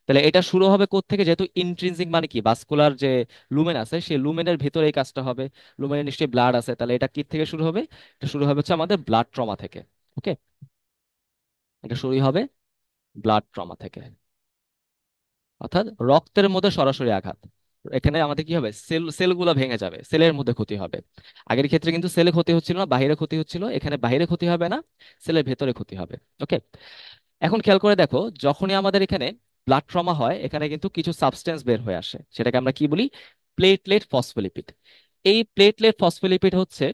তাহলে এটা শুরু হবে কোত্থেকে? যেহেতু ইন্ট্রিনসিক মানে কি, ভাস্কুলার যে লুমেন আছে সেই লুমেনের ভেতরে এই কাজটা হবে। লুমেনের নিশ্চয়ই ব্লাড আছে, তাহলে এটা কি থেকে শুরু হবে? এটা শুরু হবে হচ্ছে আমাদের ব্লাড ট্রমা থেকে। ওকে, এটা শুরুই হবে ব্লাড ট্রমা থেকে, অর্থাৎ রক্তের মধ্যে সরাসরি আঘাত। এখানে আমাদের কি হবে? সেলগুলো ভেঙে যাবে, সেলের মধ্যে ক্ষতি হবে। আগের ক্ষেত্রে কিন্তু সেলে ক্ষতি হচ্ছিল না, বাইরে ক্ষতি হচ্ছিল। এখানে বাইরে ক্ষতি হবে না, সেলের ভেতরে ক্ষতি হবে। ওকে। এখন খেয়াল করে দেখো, যখনই আমাদের এখানে ব্লাড ট্রমা হয়, এখানে কিন্তু কিছু সাবস্টেন্স বের হয়ে আসে, সেটাকে আমরা কি বলি? Platelet phospholipid. এই প্লেটলেট ফসফোলিপিড হচ্ছে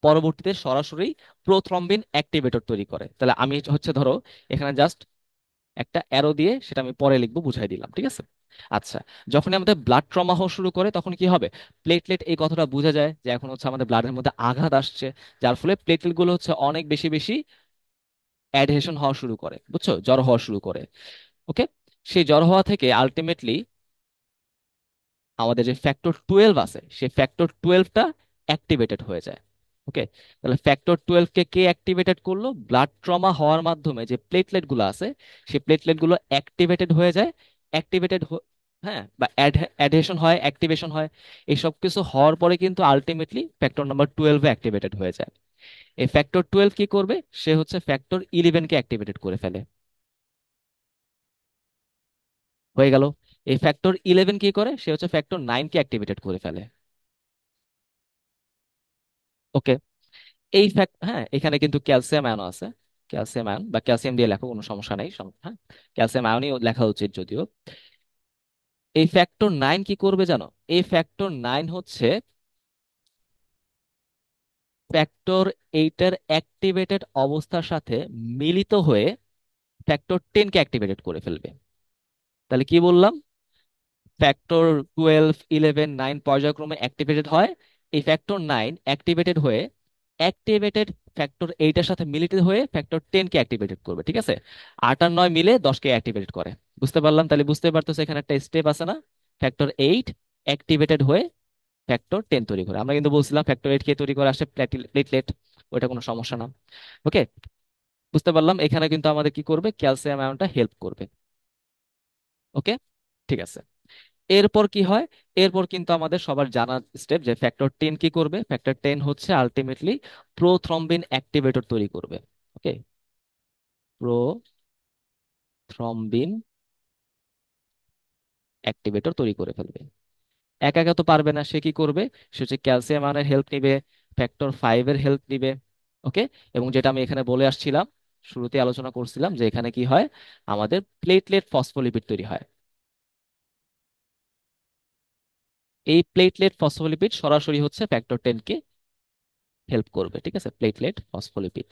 পরবর্তীতে সরাসরি প্রোথ্রম্বিন অ্যাক্টিভেটর তৈরি করে। তাহলে আমি হচ্ছে ধরো এখানে জাস্ট একটা অ্যারো দিয়ে সেটা আমি পরে লিখবো, বুঝাই দিলাম, ঠিক আছে। আচ্ছা, যখনই আমাদের ব্লাড ট্রমা হওয়া শুরু করে তখন কি হবে? প্লেটলেট, এই কথাটা বোঝা যায় যে এখন হচ্ছে আমাদের ব্লাডের মধ্যে আঘাত আসছে, যার ফলে প্লেটলেট গুলো হচ্ছে অনেক বেশি বেশি অ্যাডহেশন হওয়া শুরু করে, বুঝছো, জড়ো হওয়া শুরু করে। ওকে। সেই জড়ো হওয়া থেকে আলটিমেটলি আমাদের যে ফ্যাক্টর 12 আছে সেই ফ্যাক্টর 12টা অ্যাক্টিভেটেড হয়ে যায়। ওকে। তাহলে ফ্যাক্টর 12কে কে অ্যাক্টিভেটেড করলো? ব্লাড ট্রমা হওয়ার মাধ্যমে যে প্লেটলেট গুলো আছে সেই প্লেটলেট গুলো অ্যাক্টিভেটেড হয়ে যায়। অ্যাক্টিভেটেড, হ্যাঁ, বা অ্যাডহেশন হয়, অ্যাক্টিভেশন হয়। এইসব কিছু হওয়ার পরে কিন্তু আলটিমেটলি ফ্যাক্টর নাম্বার 12 অ্যাক্টিভেটেড হয়ে যায়। এই ফ্যাক্টর 12 কি করবে? সে হচ্ছে ফ্যাক্টর 11কে অ্যাক্টিভেটেড করে ফেলে। হয়ে গেল। এই ফ্যাক্টর 11 কি করে? সে হচ্ছে ফ্যাক্টর 9কে অ্যাক্টিভেটেড করে ফেলে। ওকে। এই ফ্যাক্ট, হ্যাঁ, এখানে কিন্তু ক্যালসিয়াম আয়ন আছে। ক্যালসিয়াম আয়ন বা ক্যালসিয়াম দিয়ে লেখো, কোনো সমস্যা নেই। হ্যাঁ, ক্যালসিয়াম আয়নই লেখা উচিত যদিও। এই ফ্যাক্টর 9 কি করবে জানো? এই ফ্যাক্টর 9 হচ্ছে ফ্যাক্টর 8-এর অ্যাক্টিভেটেড অবস্থার সাথে মিলিত হয়ে ফ্যাক্টর 10কে অ্যাক্টিভেটেড করে ফেলবে। তাহলে কি বললাম? ফ্যাক্টর 12, 11, 9 পর্যায়ক্রমে অ্যাক্টিভেটেড হয়। এই ফ্যাক্টর 9 অ্যাক্টিভেটেড হয়ে অ্যাক্টিভেটেড ফ্যাক্টর 8-এর সাথে মিলিত হয়ে ফ্যাক্টর 10কে অ্যাক্টিভেটেড করবে, ঠিক আছে। 8 আর 9 মিলে 10কে অ্যাক্টিভেটেড করে। বুঝতে পারলাম? তাহলে বুঝতে পারতেছে এখানে একটা স্টেপ আছে না? ফ্যাক্টর 8 অ্যাক্টিভেটেড হয়ে ফ্যাক্টর 10 তৈরি করে। আমরা কিন্তু বলছিলাম ফ্যাক্টর 8 কে তৈরি করে আসে প্লেটলেট, ওইটা কোনো সমস্যা না। ওকে। বুঝতে পারলাম এখানে কিন্তু আমাদের কি করবে? ক্যালসিয়াম আয়নটা হেল্প করবে। ওকে, ঠিক আছে। এরপর কি হয়? এরপর কিন্তু আমাদের সবার জানা স্টেপ যে ফ্যাক্টর 10 কি করবে? ফ্যাক্টর 10 হচ্ছে আলটিমেটলি প্রোথ্রম্বিন অ্যাক্টিভেটর তৈরি করবে। ওকে, প্রোথ্রম্বিন অ্যাক্টিভেটর তৈরি করে ফেলবে। একা একা তো পারবে না, সে কি করবে? সে হচ্ছে ক্যালসিয়াম আয়নের হেল্প নিবে, ফ্যাক্টর 5-এর হেল্প নিবে। ওকে। এবং যেটা আমি এখানে বলে আসছিলাম, শুরুতে আলোচনা করছিলাম যে এখানে কি হয়? আমাদের প্লেটলেট ফসফোলিপিড তৈরি হয়। এই প্লেটলেট ফসফোলিপিড সরাসরি হচ্ছে ফ্যাক্টর 10কে হেল্প করবে, ঠিক আছে। প্লেটলেট ফসফোলিপিড,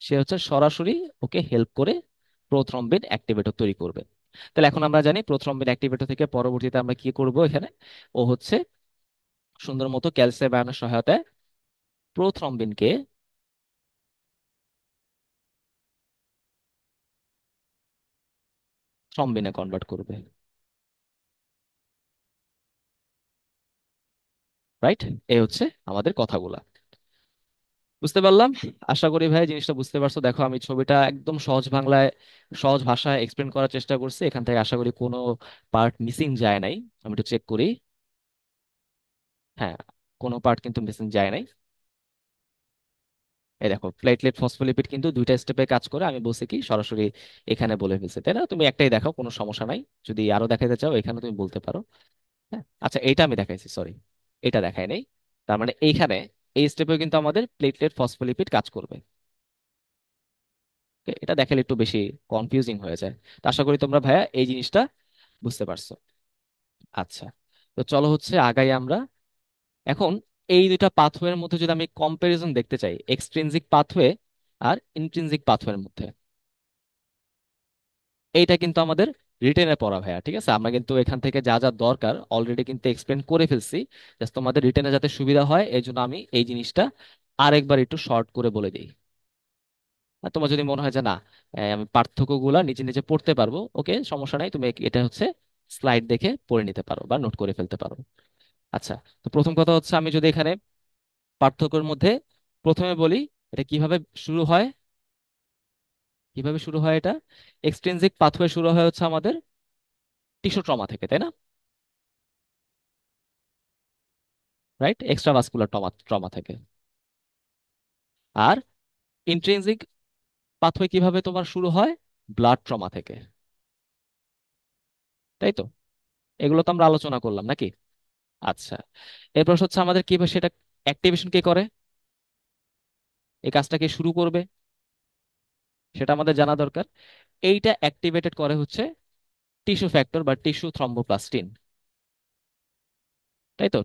সে হচ্ছে সরাসরি ওকে হেল্প করে প্রোথ্রম্বিন অ্যাক্টিভেটর তৈরি করবে। তাহলে এখন আমরা জানি প্রোথ্রম্বিন অ্যাক্টিভেটর থেকে পরবর্তীতে আমরা কি করব এখানে? ও হচ্ছে সুন্দর মতো ক্যালসিয়াম আয়নের সহায়তায় প্রোথ্রম্বিনকে থ্রম্বিনে কনভার্ট করবে। রাইট? এই হচ্ছে আমাদের কথাগুলা। বুঝতে পারলাম। আশা করি ভাই জিনিসটা বুঝতে পারছো। দেখো আমি ছবিটা একদম সহজ বাংলায়, সহজ ভাষায় এক্সপ্লেন করার চেষ্টা করছি। এখান থেকে আশা করি কোনো পার্ট মিসিং যায় নাই। আমি একটু চেক করি। হ্যাঁ, কোনো পার্ট কিন্তু মিসিং যায় নাই। এই দেখো, প্লেটলেট ফসফোলিপিড কিন্তু দুইটা স্টেপে কাজ করে। আমি বলছি কি সরাসরি এখানে বলে ফেলছি, তাই না? তুমি একটাই দেখাও, কোনো সমস্যা নাই। যদি আরো দেখাতে চাও এখানে তুমি বলতে পারো। হ্যাঁ, আচ্ছা, এইটা আমি দেখাইছি, সরি, এটা দেখাই নাই। তার মানে এইখানে এই স্টেপেও কিন্তু আমাদের প্লেটলেট ফসফোলিপিড কাজ করবে। Okay, এটা দেখালে একটু বেশি কনফিউজিং হয়ে যায়। তো আশা করি তোমরা ভাইয়া এই জিনিসটা বুঝতে পারছো। আচ্ছা, তো চলো হচ্ছে আগাই আমরা। এখন এই দুইটা পাথওয়ের মধ্যে যদি আমি কম্পারিজন দেখতে চাই, এক্সট্রিনজিক পাথওয়ে আর ইন্ট্রিনজিক পাথওয়ের মধ্যে, এইটা কিন্তু আমাদের রিটেনে পড়া ভাইয়া, ঠিক আছে? আমরা কিন্তু এখান থেকে যা যা দরকার অলরেডি কিন্তু এক্সপ্লেন করে ফেলছি। জাস্ট তোমাদের রিটেনে যাতে সুবিধা হয় এই জন্য আমি এই জিনিসটা আরেকবার একটু শর্ট করে বলে দিই। আর তোমার যদি মনে হয় যে না, আমি পার্থক্যগুলো নিজে নিজে পড়তে পারবো, ওকে, সমস্যা নাই, তুমি এটা হচ্ছে স্লাইড দেখে পড়ে নিতে পারো বা নোট করে ফেলতে পারো। আচ্ছা, তো প্রথম কথা হচ্ছে আমি যদি এখানে পার্থক্যের মধ্যে প্রথমে বলি, এটা কিভাবে শুরু হয়। কিভাবে শুরু হয় এটা? এক্সট্রিনজিক পাথওয়ে শুরু হয় হচ্ছে আমাদের টিস্যু ট্রমা থেকে, তাই না? রাইট, এক্সট্রাভাস্কুলার ট্রমা ট্রমা থেকে। আর ইন্ট্রিনজিক পাথওয়ে কিভাবে তোমার শুরু হয়? ব্লাড ট্রমা থেকে। তাই তো? এগুলো তো আমরা আলোচনা করলাম নাকি? আচ্ছা, এরপর হচ্ছে আমাদের কিভাবে সেটা অ্যাক্টিভেশন কে করে, এই কাজটাকে শুরু করবে, সেটা আমাদের জানা দরকার। এইটা অ্যাক্টিভেটেড করে হচ্ছে টিস্যু ফ্যাক্টর বা টিস্যু থ্রম্বোপ্লাস্টিন। তাই তো?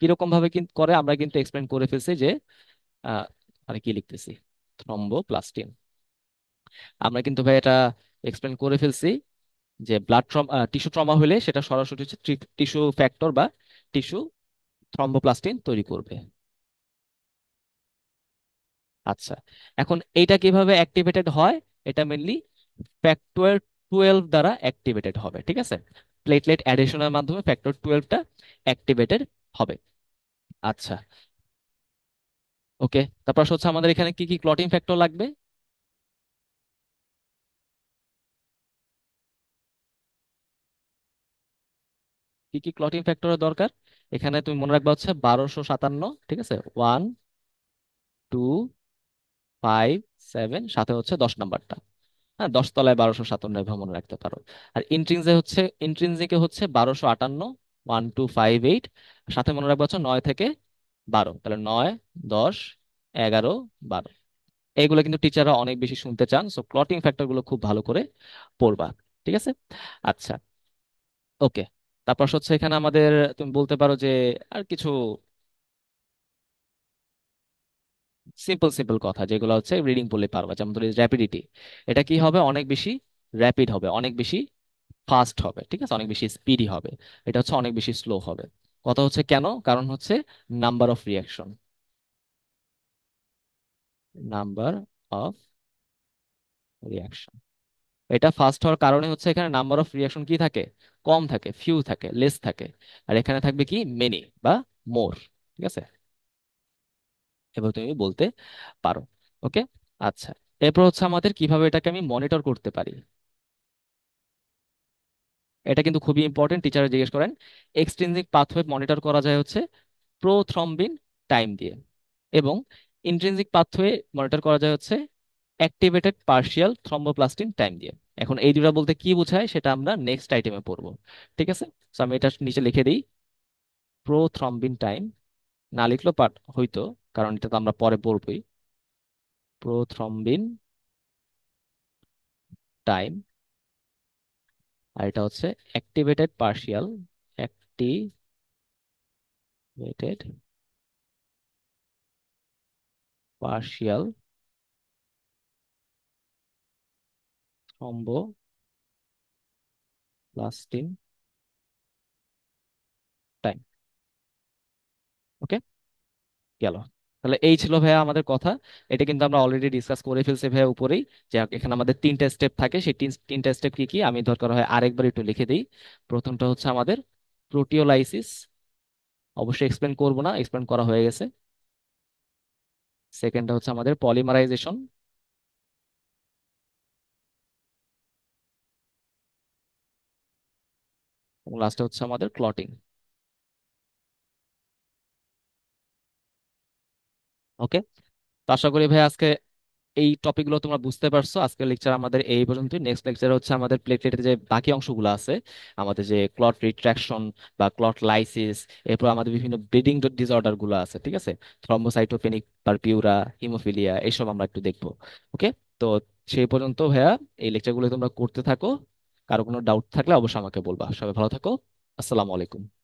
কিরকম ভাবে কিন্তু করে আমরা কিন্তু এক্সপ্লেন করে ফেলছি যে আহ, আরে কি লিখতেছি, থ্রম্বোপ্লাস্টিন। আমরা কিন্তু ভাই এটা এক্সপ্লেন করে ফেলছি যে ব্লাড ট্রমা, টিস্যু ট্রমা হলে সেটা সরাসরি হচ্ছে টিস্যু ফ্যাক্টর বা টিস্যু থ্রম্বোপ্লাস্টিন তৈরি করবে। আচ্ছা, এখন এইটা কিভাবে অ্যাক্টিভেটেড হয়? এটা মেনলি ফ্যাক্টর 12 দ্বারা অ্যাক্টিভেটেড হবে, ঠিক আছে? প্লেটলেট অ্যাডিশনের মাধ্যমে ফ্যাক্টর 12টা অ্যাক্টিভেটেড হবে। আচ্ছা, ওকে, তারপর হচ্ছে আমাদের এখানে কি কি ক্লটিং ফ্যাক্টর লাগবে? কি কি ক্লটিং ফ্যাক্টরের দরকার? এখানে তুমি মনে রাখবা হচ্ছে 1257, ঠিক আছে? 1257, সাথে হচ্ছে 10 নাম্বারটা। হ্যাঁ, 10 তলায় 1257 এভাবে মনে রাখতে পারো। আর ইন্ট্রিনজিকে হচ্ছে 1258, 1258, সাথে মনে রাখবা হচ্ছে 9 থেকে 12, তাহলে 9, 10, 11, 12। এইগুলো কিন্তু টিচাররা অনেক বেশি শুনতে চান, সো ক্লটিং ফ্যাক্টর গুলো খুব ভালো করে পড়বা। ঠিক আছে? আচ্ছা, ওকে, তারপর হচ্ছে এখানে আমাদের, তুমি বলতে পারো যে আর কিছু সিম্পল সিম্পল কথা যেগুলো হচ্ছে রিডিং পড়লে পারবা, যেমন ধরো র্যাপিডিটি। এটা কি হবে? অনেক বেশি র্যাপিড হবে, অনেক বেশি ফাস্ট হবে, ঠিক আছে? অনেক বেশি স্পিডি হবে। এটা হচ্ছে অনেক বেশি স্লো হবে। কথা হচ্ছে কেন? কারণ হচ্ছে number of reaction. Number of reaction. এটা ফাস্ট হওয়ার কারণে হচ্ছে এখানে নাম্বার অফ রিয়াকশন কি থাকে? কম থাকে, ফিউ থাকে, লেস থাকে। আর এখানে থাকবে কি? মেনি বা মোর। ঠিক আছে? এবার তুমি বলতে পারো। ওকে, আচ্ছা, এরপর হচ্ছে আমাদের কিভাবে এটাকে আমি মনিটর করতে পারি। এটা কিন্তু খুবই ইম্পর্টেন্ট, টিচার জিজ্ঞেস করেন। এক্সট্রিনসিক পাথওয়ে মনিটর করা যায় হচ্ছে প্রোথ্রম্বিন টাইম দিয়ে, এবং ইন্ট্রিনসিক পাথওয়ে মনিটর করা যায় হচ্ছে অ্যাক্টিভেটেড পার্শিয়াল থ্রম্বোপ্লাস্টিন টাইম দিয়ে। এখন এই দুটো বলতে কি বোঝায় সেটা আমরা নেক্সট আইটেমে পড়বো। ঠিক আছে? তো আমি এটা নিচে লিখে দিই, প্রোথ্রম্বিন টাইম। না লিখলেও পার হইতো, কারণ এটা তো আমরা পরে পড়বোই। প্রোথ্রম্বিন টাইম, আর এটা হচ্ছে activated partial, activated partial thromboplastin time. Okay, গেল। তাহলে এই ছিল ভাইয়া আমাদের কথা। এটা কিন্তু আমরা অলরেডি ডিসকাস করে ফেলছি ভাইয়া উপরেই, যে এখানে আমাদের তিনটা স্টেপ থাকে। সেই তিনটা স্টেপ কি কি আমি দরকার হয় আরেকবার একটু লিখে দিই। প্রথমটা হচ্ছে আমাদের প্রোটিওলাইসিস, অবশ্যই এক্সপ্লেন করব না, এক্সপ্লেন করা হয়ে গেছে। সেকেন্ডটা হচ্ছে আমাদের পলিমারাইজেশন, এবং লাস্টে হচ্ছে আমাদের ক্লটিং। ওকে, তো আশা করি ভাই আজকে এই টপিকগুলো তোমরা বুঝতে পারছো। আজকের লেকচার আমাদের এই পর্যন্তই। নেক্সট লেকচার হচ্ছে আমাদের প্লেটলেটের যে বাকি অংশগুলো আছে, আমাদের যে ক্লট রিট্রাকশন বা ক্লট লাইসিস, এরপর আমাদের বিভিন্ন ব্লিডিং ডিসঅর্ডার গুলো আছে, ঠিক আছে, থ্রম্বোসাইটোপেনিক পারপিউরা, হিমোফিলিয়া, এইসব আমরা একটু দেখবো। ওকে, তো সেই পর্যন্ত ভাইয়া এই লেকচারগুলো তোমরা করতে থাকো। কারো কোনো ডাউট থাকলে অবশ্যই আমাকে বলবা। সবাই ভালো থাকো। আসসালামু আলাইকুম।